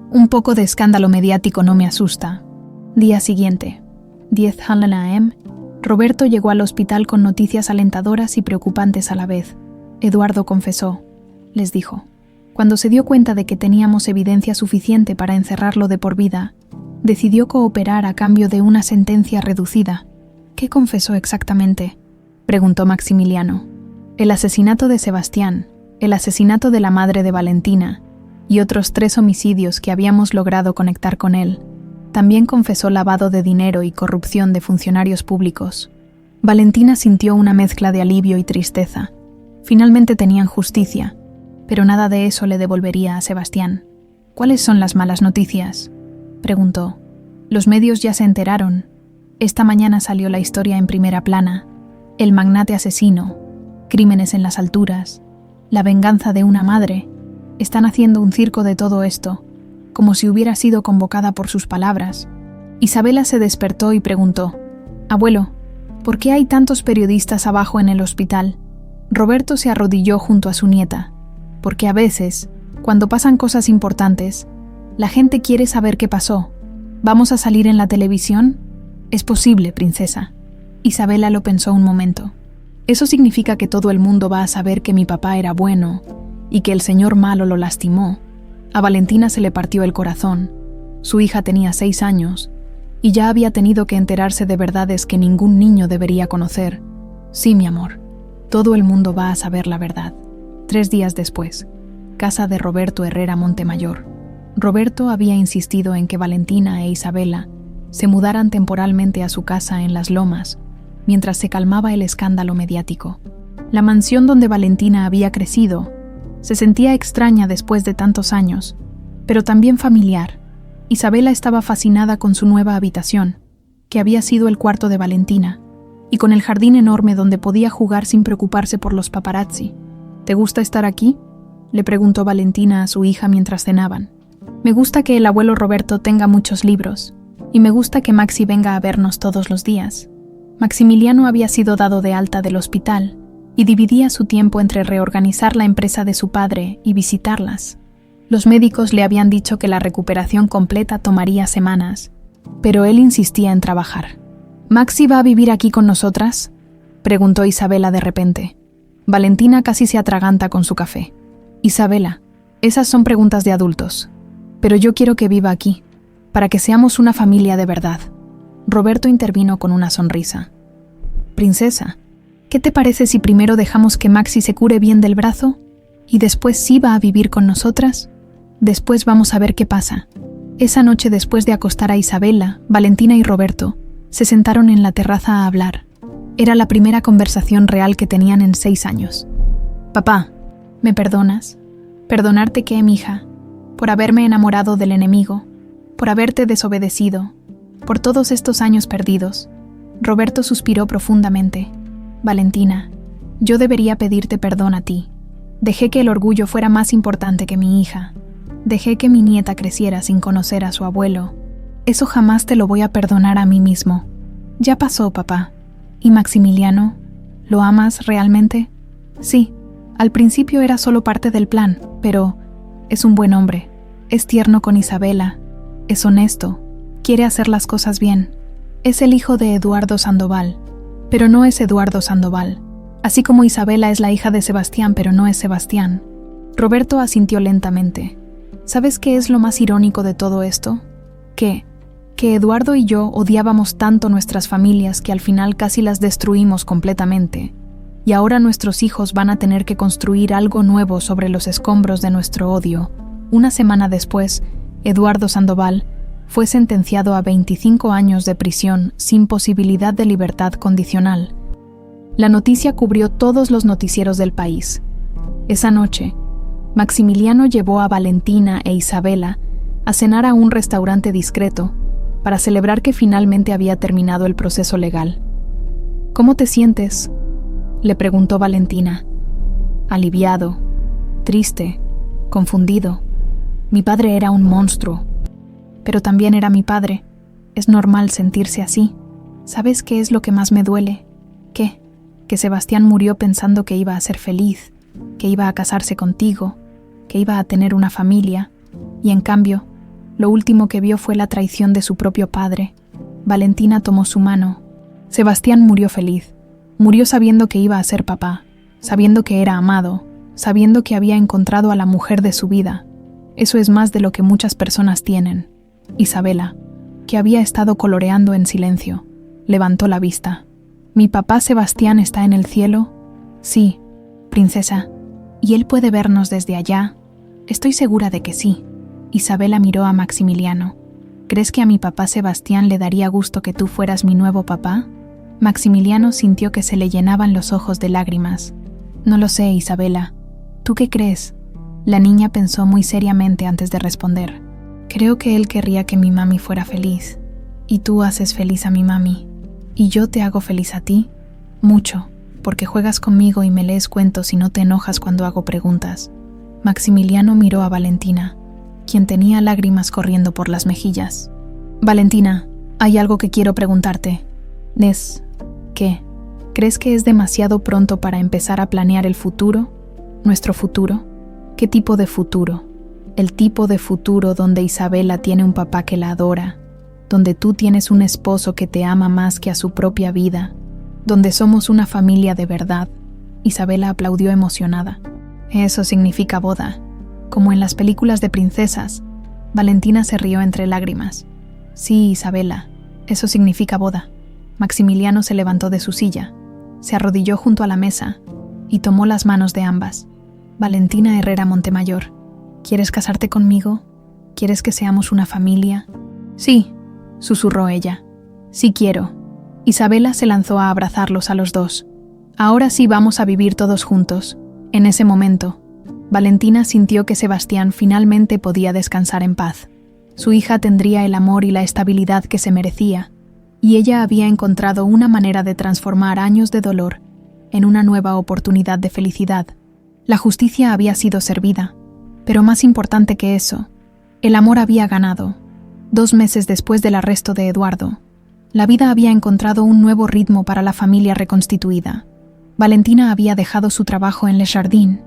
Speaker 1: Un poco de escándalo mediático no me asusta. Día siguiente, 10 a.m., Roberto llegó al hospital con noticias alentadoras y preocupantes a la vez. Eduardo confesó, les dijo. Cuando se dio cuenta de que teníamos evidencia suficiente para encerrarlo de por vida, decidió cooperar a cambio de una sentencia reducida. ¿Qué confesó exactamente?, preguntó Maximiliano. El asesinato de Sebastián, el asesinato de la madre de Valentina y otros 3 homicidios que habíamos logrado conectar con él. También confesó lavado de dinero y corrupción de funcionarios públicos. Valentina sintió una mezcla de alivio y tristeza. Finalmente tenían justicia, pero nada de eso le devolvería a Sebastián. ¿Cuáles son las malas noticias?, preguntó. Los medios ya se enteraron. Esta mañana salió la historia en primera plana. El magnate asesino, crímenes en las alturas, la venganza de una madre. Están haciendo un circo de todo esto, como si hubiera sido convocada por sus palabras. Isabela se despertó y preguntó, «Abuelo, ¿por qué hay tantos periodistas abajo en el hospital?» Roberto se arrodilló junto a su nieta, porque a veces, cuando pasan cosas importantes, la gente quiere saber qué pasó. ¿Vamos a salir en la televisión? Es posible, princesa. Isabela lo pensó un momento. Eso significa que todo el mundo va a saber que mi papá era bueno y que el señor malo lo lastimó. A Valentina se le partió el corazón. Su hija tenía 6 años y ya había tenido que enterarse de verdades que ningún niño debería conocer. Sí, mi amor, todo el mundo va a saber la verdad. 3 días después, casa de Roberto Herrera Montemayor. Roberto había insistido en que Valentina e Isabela se mudaran temporalmente a su casa en Las Lomas, mientras se calmaba el escándalo mediático. La mansión donde Valentina había crecido Se sentía extraña después de tantos años, pero también familiar. Isabela estaba fascinada con su nueva habitación, que había sido el cuarto de Valentina, y con el jardín enorme donde podía jugar sin preocuparse por los paparazzi. ¿Te gusta estar aquí?, le preguntó Valentina a su hija mientras cenaban. Me gusta que el abuelo Roberto tenga muchos libros, y me gusta que Maxi venga a vernos todos los días. Maximiliano había sido dado de alta del hospital, y dividía su tiempo entre reorganizar la empresa de su padre y visitarlas. Los médicos le habían dicho que la recuperación completa tomaría semanas, pero él insistía en trabajar. ¿Maxi va a vivir aquí con nosotras?, preguntó Isabela de repente. Valentina casi se atraganta con su café. Isabela, esas son preguntas de adultos, pero yo quiero que viva aquí, para que seamos una familia de verdad. Roberto intervino con una sonrisa. Princesa, ¿qué te parece si primero dejamos que Maxi se cure bien del brazo y después sí va a vivir con nosotras? Después vamos a ver qué pasa. Esa noche, después de acostar a Isabela, Valentina y Roberto se sentaron en la terraza a hablar. Era la primera conversación real que tenían en 6 años. Papá, ¿me perdonas? ¿Perdonarte qué, mija? Por haberme enamorado del enemigo, por haberte desobedecido, por todos estos años perdidos. Roberto suspiró profundamente. Valentina, yo debería pedirte perdón a ti. Dejé que el orgullo fuera más importante que mi hija. Dejé que mi nieta creciera sin conocer a su abuelo. Eso jamás te lo voy a perdonar a mí mismo. Ya pasó, papá. ¿Y Maximiliano? ¿Lo amas realmente? Sí, al principio era solo parte del plan, pero es un buen hombre. Es tierno con Isabela. Es honesto. Quiere hacer las cosas bien. Es el hijo de Eduardo Sandoval, pero no es Eduardo Sandoval. Así como Isabela es la hija de Sebastián, pero no es Sebastián. Roberto asintió lentamente. ¿Sabes qué es lo más irónico de todo esto? Que Eduardo y yo odiábamos tanto nuestras familias que al final casi las destruimos completamente. Y ahora nuestros hijos van a tener que construir algo nuevo sobre los escombros de nuestro odio. Una semana después, Eduardo Sandoval fue sentenciado a 25 años de prisión sin posibilidad de libertad condicional. La noticia cubrió todos los noticieros del país. Esa noche, Maximiliano llevó a Valentina e Isabela a cenar a un restaurante discreto para celebrar que finalmente había terminado el proceso legal. ¿Cómo te sientes?, le preguntó Valentina. Aliviado, triste, confundido. Mi padre era un monstruo, pero también era mi padre. Es normal sentirse así. ¿Sabes qué es lo que más me duele? ¿Qué? Que Sebastián murió pensando que iba a ser feliz, que iba a casarse contigo, que iba a tener una familia, y en cambio, lo último que vio fue la traición de su propio padre. Valentina tomó su mano. Sebastián murió feliz. Murió sabiendo que iba a ser papá, sabiendo que era amado, sabiendo que había encontrado a la mujer de su vida. Eso es más de lo que muchas personas tienen. Isabela, que había estado coloreando en silencio, levantó la vista. ¿Mi papá Sebastián está en el cielo? Sí, princesa. ¿Y él puede vernos desde allá? Estoy segura de que sí. Isabela miró a Maximiliano. ¿Crees que a mi papá Sebastián le daría gusto que tú fueras mi nuevo papá? Maximiliano sintió que se le llenaban los ojos de lágrimas. No lo sé, Isabela. ¿Tú qué crees? La niña pensó muy seriamente antes de responder. Creo que él querría que mi mami fuera feliz. Y tú haces feliz a mi mami. ¿Y yo te hago feliz a ti? Mucho, porque juegas conmigo y me lees cuentos y no te enojas cuando hago preguntas. Maximiliano miró a Valentina, quien tenía lágrimas corriendo por las mejillas. Valentina, hay algo que quiero preguntarte. ¿Qué? ¿Crees que es demasiado pronto para empezar a planear el futuro? ¿Nuestro futuro? ¿Qué tipo de futuro? El tipo de futuro donde Isabela tiene un papá que la adora, donde tú tienes un esposo que te ama más que a su propia vida, donde somos una familia de verdad. Isabela aplaudió emocionada. Eso significa boda. Como en las películas de princesas. Valentina se rió entre lágrimas. Sí, Isabela, eso significa boda. Maximiliano se levantó de su silla, se arrodilló junto a la mesa y tomó las manos de ambas. Valentina Herrera Montemayor, ¿quieres casarte conmigo? ¿Quieres que seamos una familia? Sí, susurró ella. Sí quiero. Isabela se lanzó a abrazarlos a los dos. Ahora sí vamos a vivir todos juntos. En ese momento, Valentina sintió que Sebastián finalmente podía descansar en paz. Su hija tendría el amor y la estabilidad que se merecía, y ella había encontrado una manera de transformar años de dolor en una nueva oportunidad de felicidad. La justicia había sido servida, pero más importante que eso, el amor había ganado. 2 meses después del arresto de Eduardo, la vida había encontrado un nuevo ritmo para la familia reconstituida. Valentina había dejado su trabajo en Le Jardin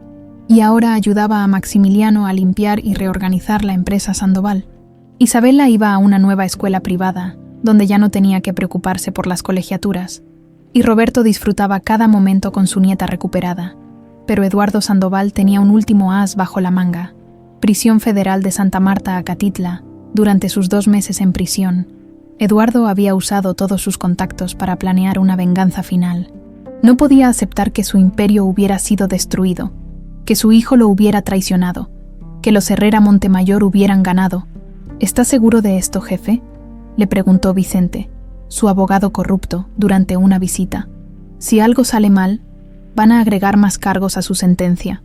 Speaker 1: y ahora ayudaba a Maximiliano a limpiar y reorganizar la empresa Sandoval. Isabela iba a una nueva escuela privada, donde ya no tenía que preocuparse por las colegiaturas, y Roberto disfrutaba cada momento con su nieta recuperada. Pero Eduardo Sandoval tenía un último as bajo la manga: prisión federal de Santa Marta a Catitla. Durante sus 2 meses en prisión, Eduardo había usado todos sus contactos para planear una venganza final. No podía aceptar que su imperio hubiera sido destruido, que su hijo lo hubiera traicionado, que los Herrera Montemayor hubieran ganado. ¿Estás seguro de esto, jefe?, le preguntó Vicente, su abogado corrupto, durante una visita. Si algo sale mal, van a agregar más cargos a su sentencia.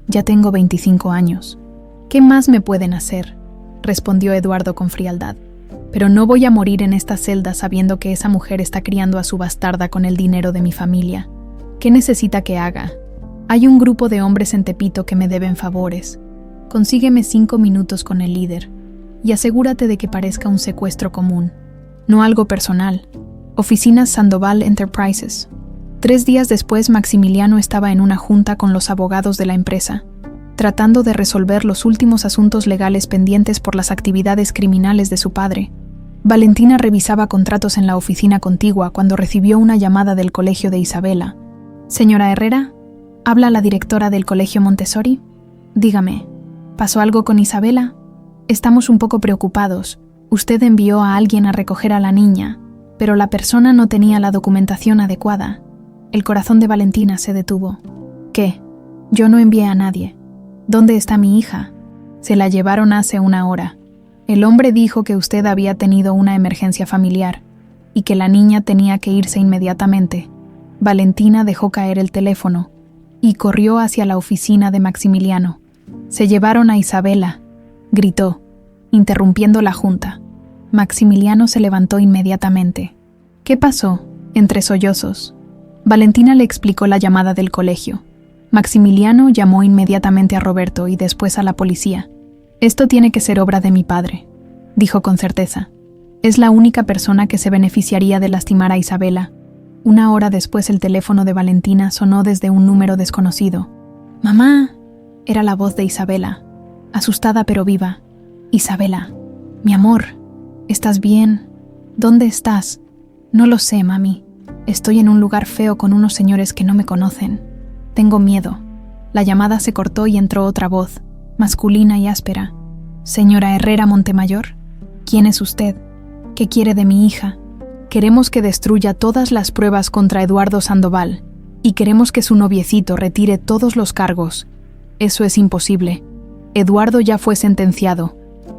Speaker 1: Ya tengo 25 años. ¿Qué más me pueden hacer?, respondió Eduardo con frialdad. Pero no voy a morir en esta celda sabiendo que esa mujer está criando a su bastarda con el dinero de mi familia. ¿Qué necesita que haga? Hay un grupo de hombres en Tepito que me deben favores. Consígueme 5 minutos con el líder y asegúrate de que parezca un secuestro común, no algo personal. Oficinas Sandoval Enterprises. 3 días después, Maximiliano estaba en una junta con los abogados de la empresa, tratando de resolver los últimos asuntos legales pendientes por las actividades criminales de su padre. Valentina revisaba contratos en la oficina contigua cuando recibió una llamada del colegio de Isabela. «Señora Herrera, ¿habla la directora del colegio Montessori? Dígame, ¿pasó algo con Isabela? Estamos un poco preocupados. Usted envió a alguien a recoger a la niña, pero la persona no tenía la documentación adecuada». El corazón de Valentina se detuvo. «¿Qué? Yo no envié a nadie. ¿Dónde está mi hija? Se la llevaron hace 1 hora. El hombre dijo que usted había tenido una emergencia familiar y que la niña tenía que irse inmediatamente». Valentina dejó caer el teléfono y corrió hacia la oficina de Maximiliano. «Se llevaron a Isabela», gritó, interrumpiendo la junta. Maximiliano se levantó inmediatamente. «¿Qué pasó?», entre sollozos. Valentina le explicó la llamada del colegio. Maximiliano llamó inmediatamente a Roberto y después a la policía. «Esto tiene que ser obra de mi padre», dijo con certeza. «Es la única persona que se beneficiaría de lastimar a Isabela». 1 hora después el teléfono de Valentina sonó desde un número desconocido. «¡Mamá!», era la voz de Isabela, asustada pero viva. «Isabela, mi amor, ¿estás bien? ¿Dónde estás?». «No lo sé, mami. Estoy en un lugar feo con unos señores que no me conocen. Tengo miedo». La llamada se cortó y entró otra voz, masculina y áspera. «Señora Herrera Montemayor, ¿quién es usted? ¿Qué quiere de mi hija?». «Queremos que destruya todas las pruebas contra Eduardo Sandoval y queremos que su noviecito retire todos los cargos». «Eso es imposible. Eduardo ya fue sentenciado.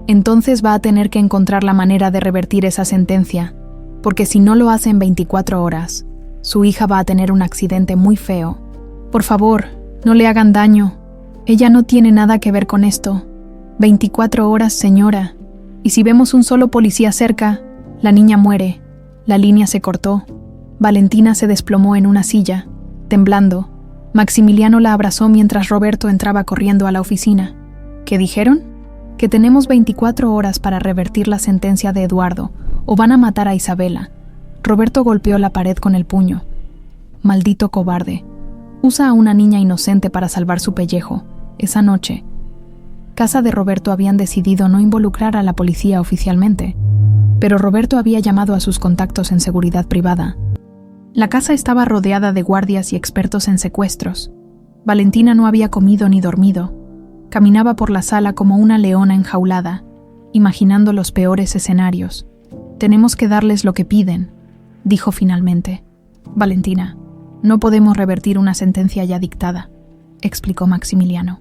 Speaker 1: Entonces va a tener que encontrar la manera de revertir esa sentencia, porque si no lo hace en 24 horas, su hija va a tener un accidente muy feo. Por favor, no le hagan daño. Ella no tiene nada que ver con esto. 24 horas, señora. Y si vemos un solo policía cerca, la niña muere». La línea se cortó. Valentina se desplomó en una silla, temblando. Maximiliano la abrazó mientras Roberto entraba corriendo a la oficina. «¿Qué dijeron?». «Que tenemos 24 horas para revertir la sentencia de Eduardo, o van a matar a Isabela». Roberto golpeó la pared con el puño. «Maldito cobarde. Usa a una niña inocente para salvar su pellejo». Esa noche, casa de Roberto habían decidido no involucrar a la policía oficialmente, pero Roberto había llamado a sus contactos en seguridad privada. La casa estaba rodeada de guardias y expertos en secuestros. Valentina no había comido ni dormido. Caminaba por la sala como una leona enjaulada, imaginando los peores escenarios. «Tenemos que darles lo que piden», dijo finalmente. «Valentina, no podemos revertir una sentencia ya dictada», explicó Maximiliano.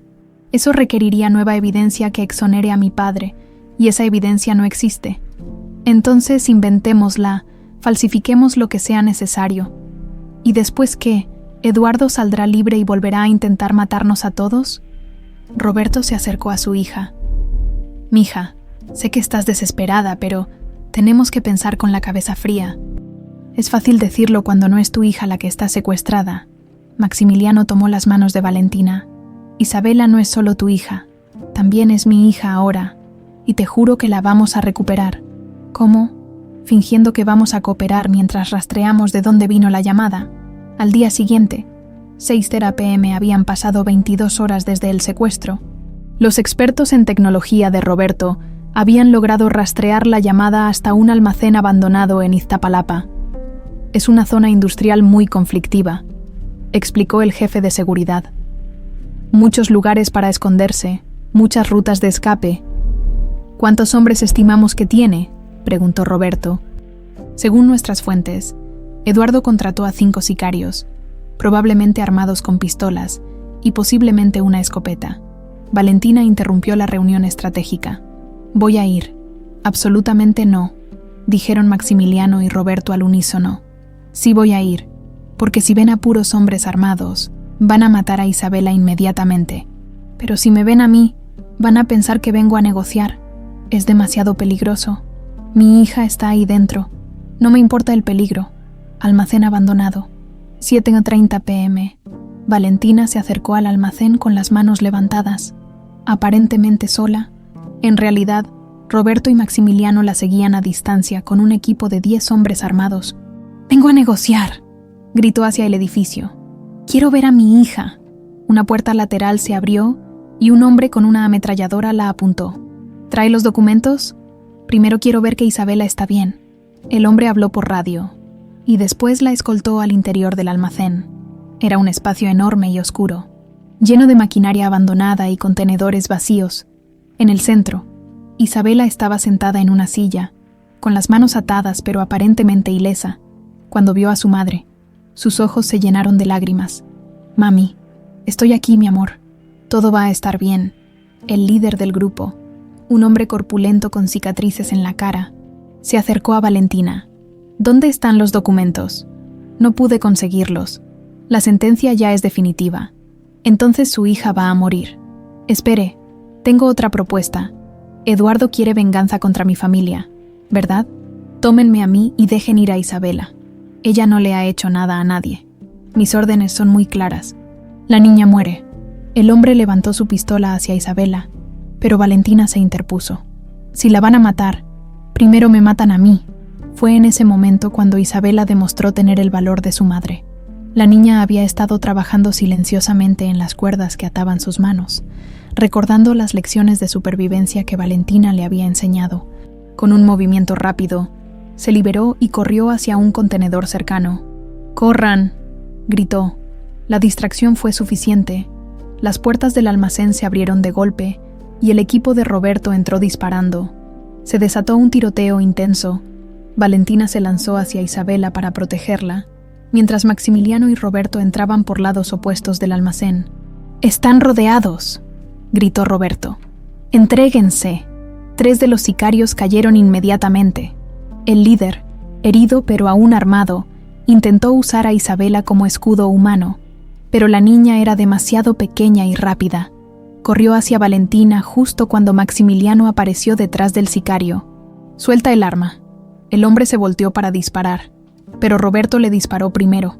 Speaker 1: «Eso requeriría nueva evidencia que exonere a mi padre, y esa evidencia no existe. Entonces inventémosla, falsifiquemos lo que sea necesario. ¿Y después qué? ¿Eduardo saldrá libre y volverá a intentar matarnos a todos?». Roberto se acercó a su hija. Mija, sé que estás desesperada, pero tenemos que pensar con la cabeza fría. Es fácil decirlo cuando no es tu hija la que está secuestrada. Maximiliano tomó las manos de Valentina. Isabela no es solo tu hija, también es mi hija ahora, y te juro que la vamos a recuperar. ¿Cómo? Fingiendo que vamos a cooperar mientras rastreamos de dónde vino la llamada. Al día siguiente, 6:00 p.m. habían pasado 22 horas desde el secuestro. Los expertos en tecnología de Roberto habían logrado rastrear la llamada hasta un almacén abandonado en Iztapalapa. Es una zona industrial muy conflictiva, explicó el jefe de seguridad. Muchos lugares para esconderse, muchas rutas de escape. ¿Cuántos hombres estimamos que tiene?, preguntó Roberto. Según nuestras fuentes, Eduardo contrató a 5 sicarios, probablemente armados con pistolas y posiblemente una escopeta. Valentina interrumpió la reunión estratégica. Voy a ir. Absolutamente no, dijeron Maximiliano y Roberto al unísono. Sí voy a ir, porque si ven a puros hombres armados, van a matar a Isabela inmediatamente. Pero si me ven a mí, van a pensar que vengo a negociar. Es demasiado peligroso. Mi hija está ahí dentro. No me importa el peligro. Almacén abandonado. 7:30 p.m. Valentina se acercó al almacén con las manos levantadas, aparentemente sola. En realidad, Roberto y Maximiliano la seguían a distancia con un equipo de 10 hombres armados. «Vengo a negociar», gritó hacia el edificio. «Quiero ver a mi hija». Una puerta lateral se abrió y un hombre con una ametralladora la apuntó. «¿Trae los documentos? Primero quiero ver que Isabela está bien». El hombre habló por radio y después la escoltó al interior del almacén. Era un espacio enorme y oscuro, lleno de maquinaria abandonada y contenedores vacíos. En el centro, Isabela estaba sentada en una silla, con las manos atadas pero aparentemente ilesa. Cuando vio a su madre, sus ojos se llenaron de lágrimas. «Mami, estoy aquí, mi amor. Todo va a estar bien». El líder del grupo, un hombre corpulento con cicatrices en la cara, se acercó a Valentina. «¿Dónde están los documentos?» «No pude conseguirlos. La sentencia ya es definitiva. Entonces su hija va a morir». «Espere, tengo otra propuesta. Eduardo quiere venganza contra mi familia, ¿verdad? Tómenme a mí y dejen ir a Isabela. Ella no le ha hecho nada a nadie. Mis órdenes son muy claras. La niña muere». El hombre levantó su pistola hacia Isabela, pero Valentina se interpuso. «Si la van a matar, primero me matan a mí». Fue en ese momento cuando Isabela demostró tener el valor de su madre. La niña había estado trabajando silenciosamente en las cuerdas que ataban sus manos, recordando las lecciones de supervivencia que Valentina le había enseñado. Con un movimiento rápido, se liberó y corrió hacia un contenedor cercano. «¡Corran!», gritó. La distracción fue suficiente. Las puertas del almacén se abrieron de golpe y el equipo de Roberto entró disparando. Se desató un tiroteo intenso. Valentina se lanzó hacia Isabela para protegerla, mientras Maximiliano y Roberto entraban por lados opuestos del almacén. «¡Están rodeados!», gritó Roberto. «Entréguense». 3 de los sicarios cayeron inmediatamente. El líder, herido pero aún armado, intentó usar a Isabela como escudo humano, pero la niña era demasiado pequeña y rápida. Corrió hacia Valentina justo cuando Maximiliano apareció detrás del sicario. «Suelta el arma». El hombre se volteó para disparar, pero Roberto le disparó primero,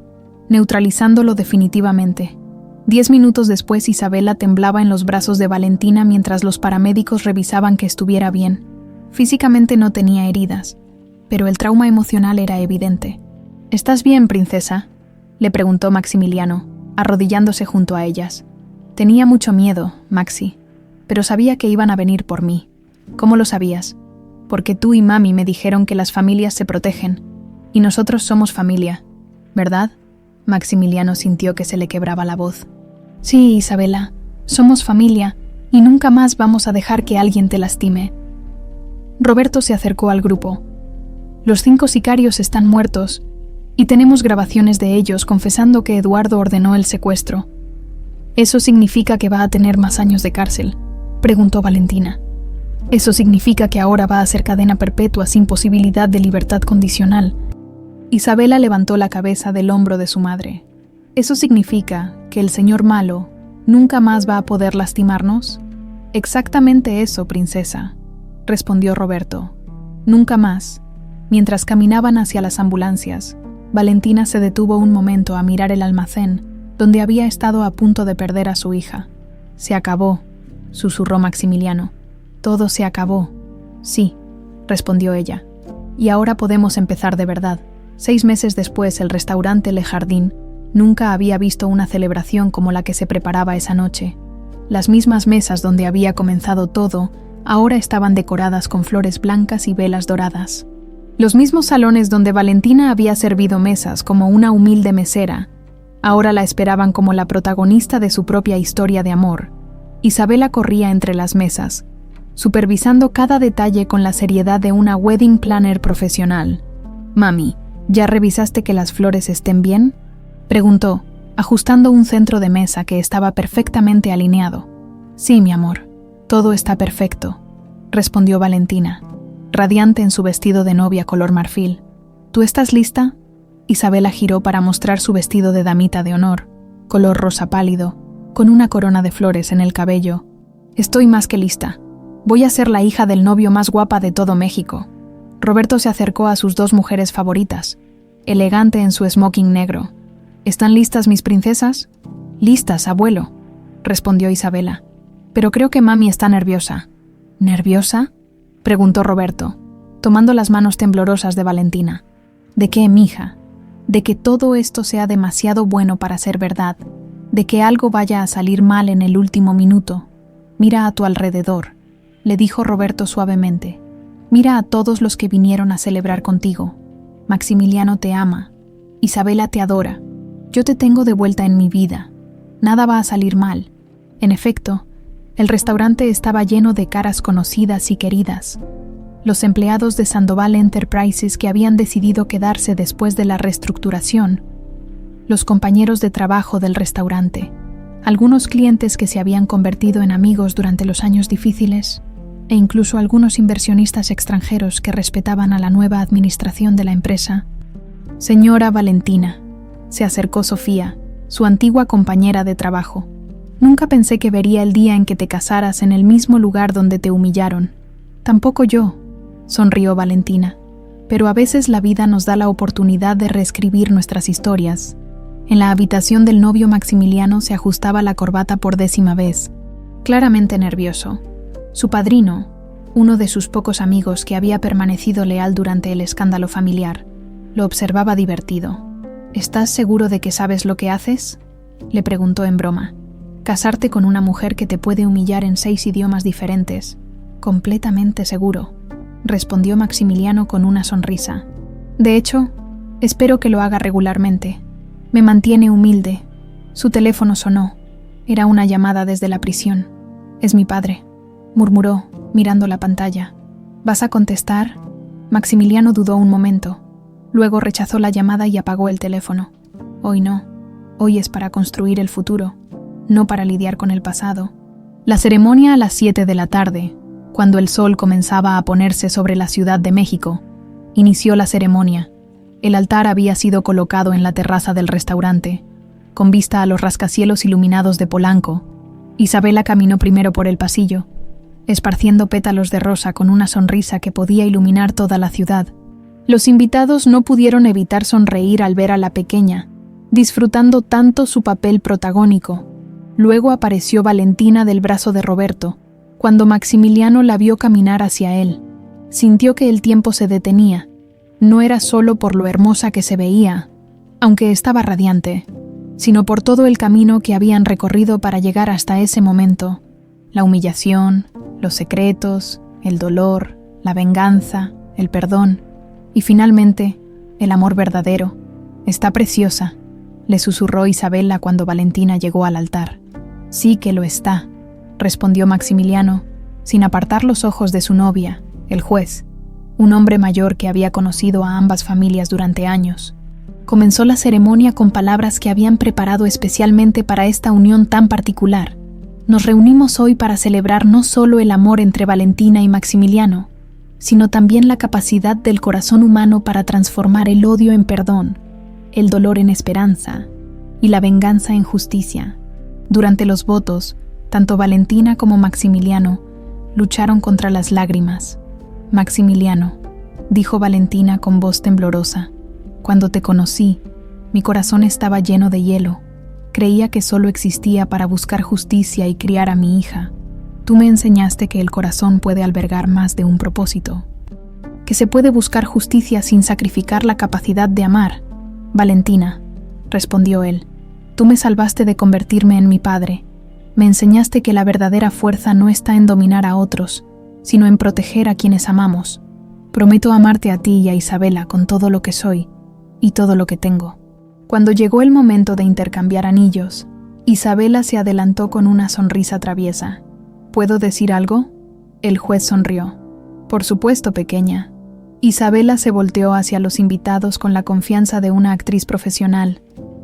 Speaker 1: neutralizándolo definitivamente. 10 minutos después, Isabela temblaba en los brazos de Valentina mientras los paramédicos revisaban que estuviera bien. Físicamente no tenía heridas, pero el trauma emocional era evidente. «¿Estás bien, princesa?», le preguntó Maximiliano, arrodillándose junto a ellas. «Tenía mucho miedo, Maxi, pero sabía que iban a venir por mí». «¿Cómo lo sabías?» «Porque tú y mami me dijeron que las familias se protegen, y nosotros somos familia, ¿verdad?». Maximiliano sintió que se le quebraba la voz. «Sí, Isabela, somos familia, y nunca más vamos a dejar que alguien te lastime». Roberto se acercó al grupo. «Los 5 sicarios están muertos, y tenemos grabaciones de ellos confesando que Eduardo ordenó el secuestro». «¿Eso significa que va a tener más años de cárcel?», preguntó Valentina. «Eso significa que ahora va a ser cadena perpetua sin posibilidad de libertad condicional». Isabela levantó la cabeza del hombro de su madre. «Eso significa que el señor malo ¿Nunca más va a poder lastimarnos? Exactamente eso, princesa, respondió Roberto. Nunca más. Mientras caminaban hacia las ambulancias, Valentina se detuvo un momento a mirar el almacén donde había estado a punto de perder a su hija. Se acabó, susurró Maximiliano. Todo se acabó. Sí, respondió ella. Y ahora podemos empezar de verdad. 6 meses después, el restaurante Le Jardin nunca había visto una celebración como la que se preparaba esa noche. Las mismas mesas donde había comenzado todo ahora estaban decoradas con flores blancas y velas doradas. Los mismos salones donde Valentina había servido mesas como una humilde mesera, ahora la esperaban como la protagonista de su propia historia de amor. Isabela corría entre las mesas, supervisando cada detalle con la seriedad de una wedding planner profesional. «Mami, ¿ya revisaste que las flores estén bien?», preguntó, ajustando un centro de mesa que estaba perfectamente alineado. «Sí, mi amor, todo está perfecto», respondió Valentina, radiante en su vestido de novia color marfil. «¿Tú estás lista?». Isabela giró para mostrar su vestido de damita de honor, color rosa pálido, con una corona de flores en el cabello. «Estoy más que lista. Voy a ser la hija del novio más guapa de todo México». Roberto se acercó a sus 2 mujeres favoritas, elegante en su smoking negro. «¿Están listas mis princesas?». «Listas, abuelo», respondió Isabela. «Pero creo que mami está nerviosa». «¿Nerviosa?», preguntó Roberto, tomando las manos temblorosas de Valentina. «¿De qué, mija? ¿De que todo esto sea demasiado bueno para ser verdad? ¿De que algo vaya a salir mal en el último minuto? Mira a tu alrededor», le dijo Roberto suavemente. «Mira a todos los que vinieron a celebrar contigo. Maximiliano te ama. Isabela te adora. Yo te tengo de vuelta en mi vida. Nada va a salir mal». En efecto, el restaurante estaba lleno de caras conocidas y queridas. Los empleados de Sandoval Enterprises que habían decidido quedarse después de la reestructuración, los compañeros de trabajo del restaurante, algunos clientes que se habían convertido en amigos durante los años difíciles, e incluso algunos inversionistas extranjeros que respetaban a la nueva administración de la empresa. «Señora Valentina», se acercó Sofía, su antigua compañera de trabajo. «Nunca pensé que vería el día en que te casaras en el mismo lugar donde te humillaron». «Tampoco yo», sonrió Valentina, «pero a veces la vida nos da la oportunidad de reescribir nuestras historias». En la habitación del novio Maximiliano se ajustaba la corbata por 10ª vez, claramente nervioso. Su padrino, uno de sus pocos amigos que había permanecido leal durante el escándalo familiar, lo observaba divertido. «¿Estás seguro de que sabes lo que haces?», le preguntó en broma. «Casarte con una mujer que te puede humillar en 6 idiomas diferentes». «Completamente seguro», respondió Maximiliano con una sonrisa. «De hecho, espero que lo haga regularmente. Me mantiene humilde». Su teléfono sonó. Era una llamada desde la prisión. «Es mi padre», murmuró, mirando la pantalla. «¿Vas a contestar?». Maximiliano dudó un momento. Luego rechazó la llamada y apagó el teléfono. «Hoy no. Hoy es para construir el futuro, no para lidiar con el pasado». La ceremonia a las 7 de la tarde, cuando el sol comenzaba a ponerse sobre la Ciudad de México, inició la ceremonia. El altar había sido colocado en la terraza del restaurante, con vista a los rascacielos iluminados de Polanco. Isabela caminó primero por el pasillo, esparciendo pétalos de rosa con una sonrisa que podía iluminar toda la ciudad. Los invitados no pudieron evitar sonreír al ver a la pequeña, disfrutando tanto su papel protagónico. Luego apareció Valentina del brazo de Roberto. Cuando Maximiliano la vio caminar hacia él, sintió que el tiempo se detenía. No era solo por lo hermosa que se veía, aunque estaba radiante, sino por todo el camino que habían recorrido para llegar hasta ese momento. La humillación, los secretos, el dolor, la venganza, el perdón y finalmente el amor verdadero. «Está preciosa», le susurró Isabela cuando Valentina llegó al altar. «Sí que lo está», respondió Maximiliano, sin apartar los ojos de su novia, el juez, un hombre mayor que había conocido a ambas familias durante años. Comenzó la ceremonia con palabras que habían preparado especialmente para esta unión tan particular. «Nos reunimos hoy para celebrar no solo el amor entre Valentina y Maximiliano, sino también la capacidad del corazón humano para transformar el odio en perdón, el dolor en esperanza y la venganza en justicia. Durante los votos, tanto Valentina como Maximiliano lucharon contra las lágrimas. Maximiliano, dijo Valentina con voz temblorosa, cuando te conocí, mi corazón estaba lleno de hielo. Creía que solo existía para buscar justicia y criar a mi hija. Tú me enseñaste que el corazón puede albergar más de un propósito, que se puede buscar justicia sin sacrificar la capacidad de amar. Valentina, respondió él, tú me salvaste de convertirme en mi padre. Me enseñaste que la verdadera fuerza no está en dominar a otros, sino en proteger a quienes amamos. Prometo amarte a ti y a Isabela con todo lo que soy y todo lo que tengo. Cuando llegó el momento de intercambiar anillos, Isabela se adelantó con una sonrisa traviesa. ¿Puedo decir algo? El juez sonrió. Por supuesto, pequeña. Isabela se volteó hacia los invitados con la confianza de una actriz profesional.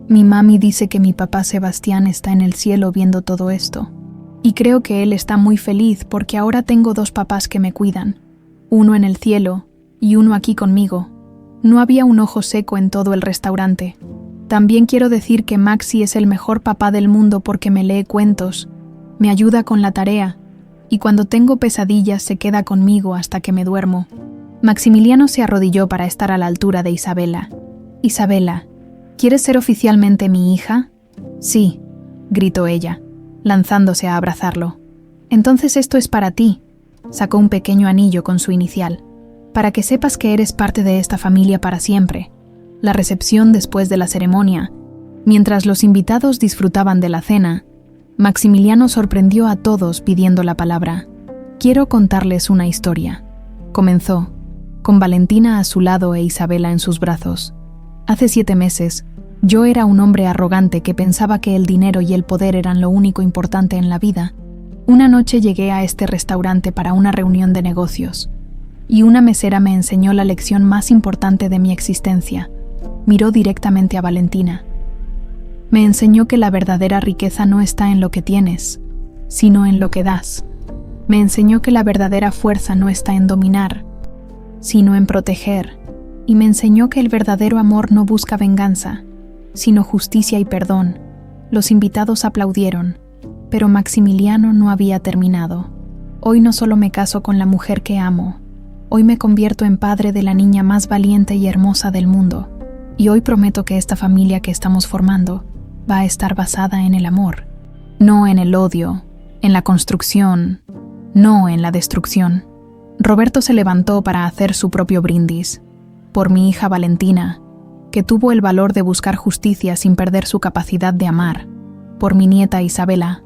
Speaker 1: Mi mami dice que mi papá Sebastián está en el cielo viendo todo esto. Y creo que él está muy feliz porque ahora tengo 2 papás que me cuidan. Uno en el cielo y uno aquí conmigo. No había un ojo seco en todo el restaurante. También quiero decir que Maxi es el mejor papá del mundo porque me lee cuentos, me ayuda con la tarea y cuando tengo pesadillas se queda conmigo hasta que me duermo. Maximiliano se arrodilló para estar a la altura de Isabela. Isabela, ¿quieres ser oficialmente mi hija? Sí, gritó ella, lanzándose a abrazarlo. Entonces esto es para ti. Sacó un pequeño anillo con su inicial, para que sepas que eres parte de esta familia para siempre. La recepción después de la ceremonia, mientras los invitados disfrutaban de la cena, Maximiliano sorprendió a todos pidiendo la palabra. Quiero contarles una historia. Comenzó, con Valentina a su lado e Isabela en sus brazos. Hace 7 meses, yo era un hombre arrogante que pensaba que el dinero y el poder eran lo único importante en la vida. Una noche llegué a este restaurante para una reunión de negocios, y una mesera me enseñó la lección más importante de mi existencia. Miró directamente a Valentina. Me enseñó que la verdadera riqueza no está en lo que tienes, sino en lo que das. Me enseñó que la verdadera fuerza no está en dominar, sino en proteger. Y me enseñó que el verdadero amor no busca venganza, sino justicia y perdón. Los invitados aplaudieron, pero Maximiliano no había terminado. Hoy no solo me caso con la mujer que amo, hoy me convierto en padre de la niña más valiente y hermosa del mundo. Y hoy prometo que esta familia que estamos formando va a estar basada en el amor, no en el odio, en la construcción, no en la destrucción. Roberto se levantó para hacer su propio brindis. Por mi hija Valentina, que tuvo el valor de buscar justicia sin perder su capacidad de amar. Por mi nieta Isabela,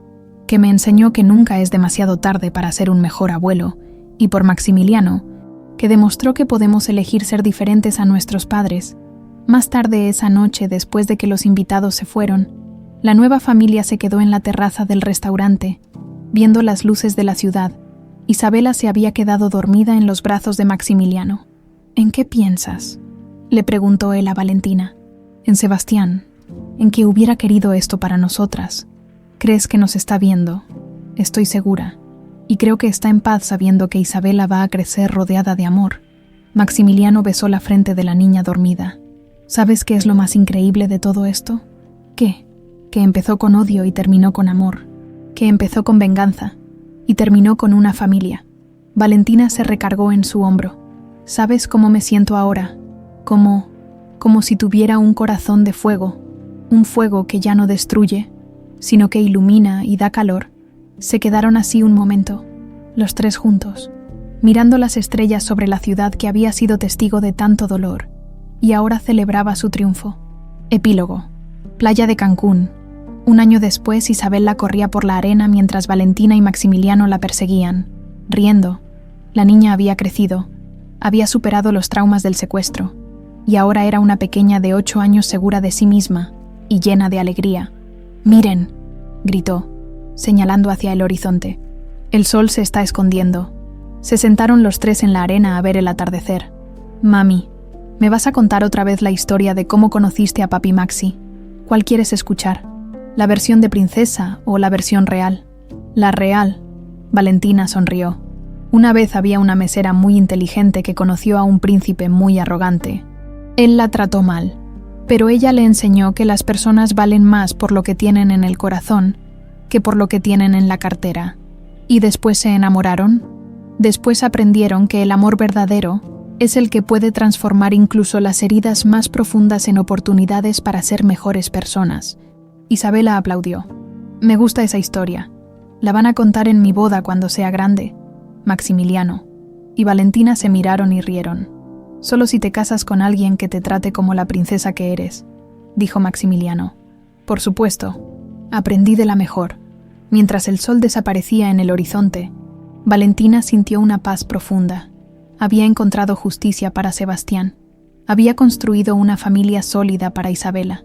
Speaker 1: que me enseñó que nunca es demasiado tarde para ser un mejor abuelo. Y por Maximiliano, que demostró que podemos elegir ser diferentes a nuestros padres. Más tarde esa noche, después de que los invitados se fueron, la nueva familia se quedó en la terraza del restaurante, viendo las luces de la ciudad. Isabela se había quedado dormida en los brazos de Maximiliano. ¿En qué piensas?, le preguntó él a Valentina. En Sebastián, en que hubiera querido esto para nosotras. ¿Crees que nos está viendo? Estoy segura. Y creo que está en paz sabiendo que Isabela va a crecer rodeada de amor. Maximiliano besó la frente de la niña dormida. ¿Sabes qué es lo más increíble de todo esto? ¿Qué? Que empezó con odio y terminó con amor. Que empezó con venganza y terminó con una familia. Valentina se recargó en su hombro. ¿Sabes cómo me siento ahora? Como si tuviera un corazón de fuego. Un fuego que ya no destruye, sino que ilumina y da calor. Se quedaron así un momento, los 3 juntos, mirando las estrellas sobre la ciudad que había sido testigo de tanto dolor, y ahora celebraba su triunfo. Epílogo. Playa de Cancún. Un año después, Isabela corría por la arena mientras Valentina y Maximiliano la perseguían, riendo. La niña había crecido, había superado los traumas del secuestro, y ahora era una pequeña de 8 años segura de sí misma y llena de alegría. «Miren», gritó, señalando hacia el horizonte. «El sol se está escondiendo». Se sentaron los 3 en la arena a ver el atardecer. «Mami, ¿me vas a contar otra vez la historia de cómo conociste a papi Maxi? ¿Cuál quieres escuchar? ¿La versión de princesa o la versión real?» «La real». Valentina sonrió. Una vez había una mesera muy inteligente que conoció a un príncipe muy arrogante. Él la trató mal, pero ella le enseñó que las personas valen más por lo que tienen en el corazón que por lo que tienen en la cartera. ¿Y después se enamoraron? Después aprendieron que el amor verdadero es el que puede transformar incluso las heridas más profundas en oportunidades para ser mejores personas. Isabela aplaudió. Me gusta esa historia. La van a contar en mi boda cuando sea grande. Maximiliano y Valentina se miraron y rieron. Solo si te casas con alguien que te trate como la princesa que eres, dijo Maximiliano. Por supuesto, aprendí de la mejor. Mientras el sol desaparecía en el horizonte, Valentina sintió una paz profunda. Había encontrado justicia para Sebastián. Había construido una familia sólida para Isabela.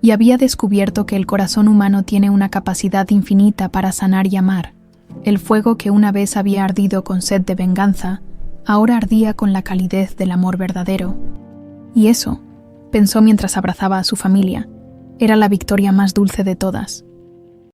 Speaker 1: Y había descubierto que el corazón humano tiene una capacidad infinita para sanar y amar. El fuego que una vez había ardido con sed de venganza, ahora ardía con la calidez del amor verdadero. Y eso, pensó mientras abrazaba a su familia, era la victoria más dulce de todas.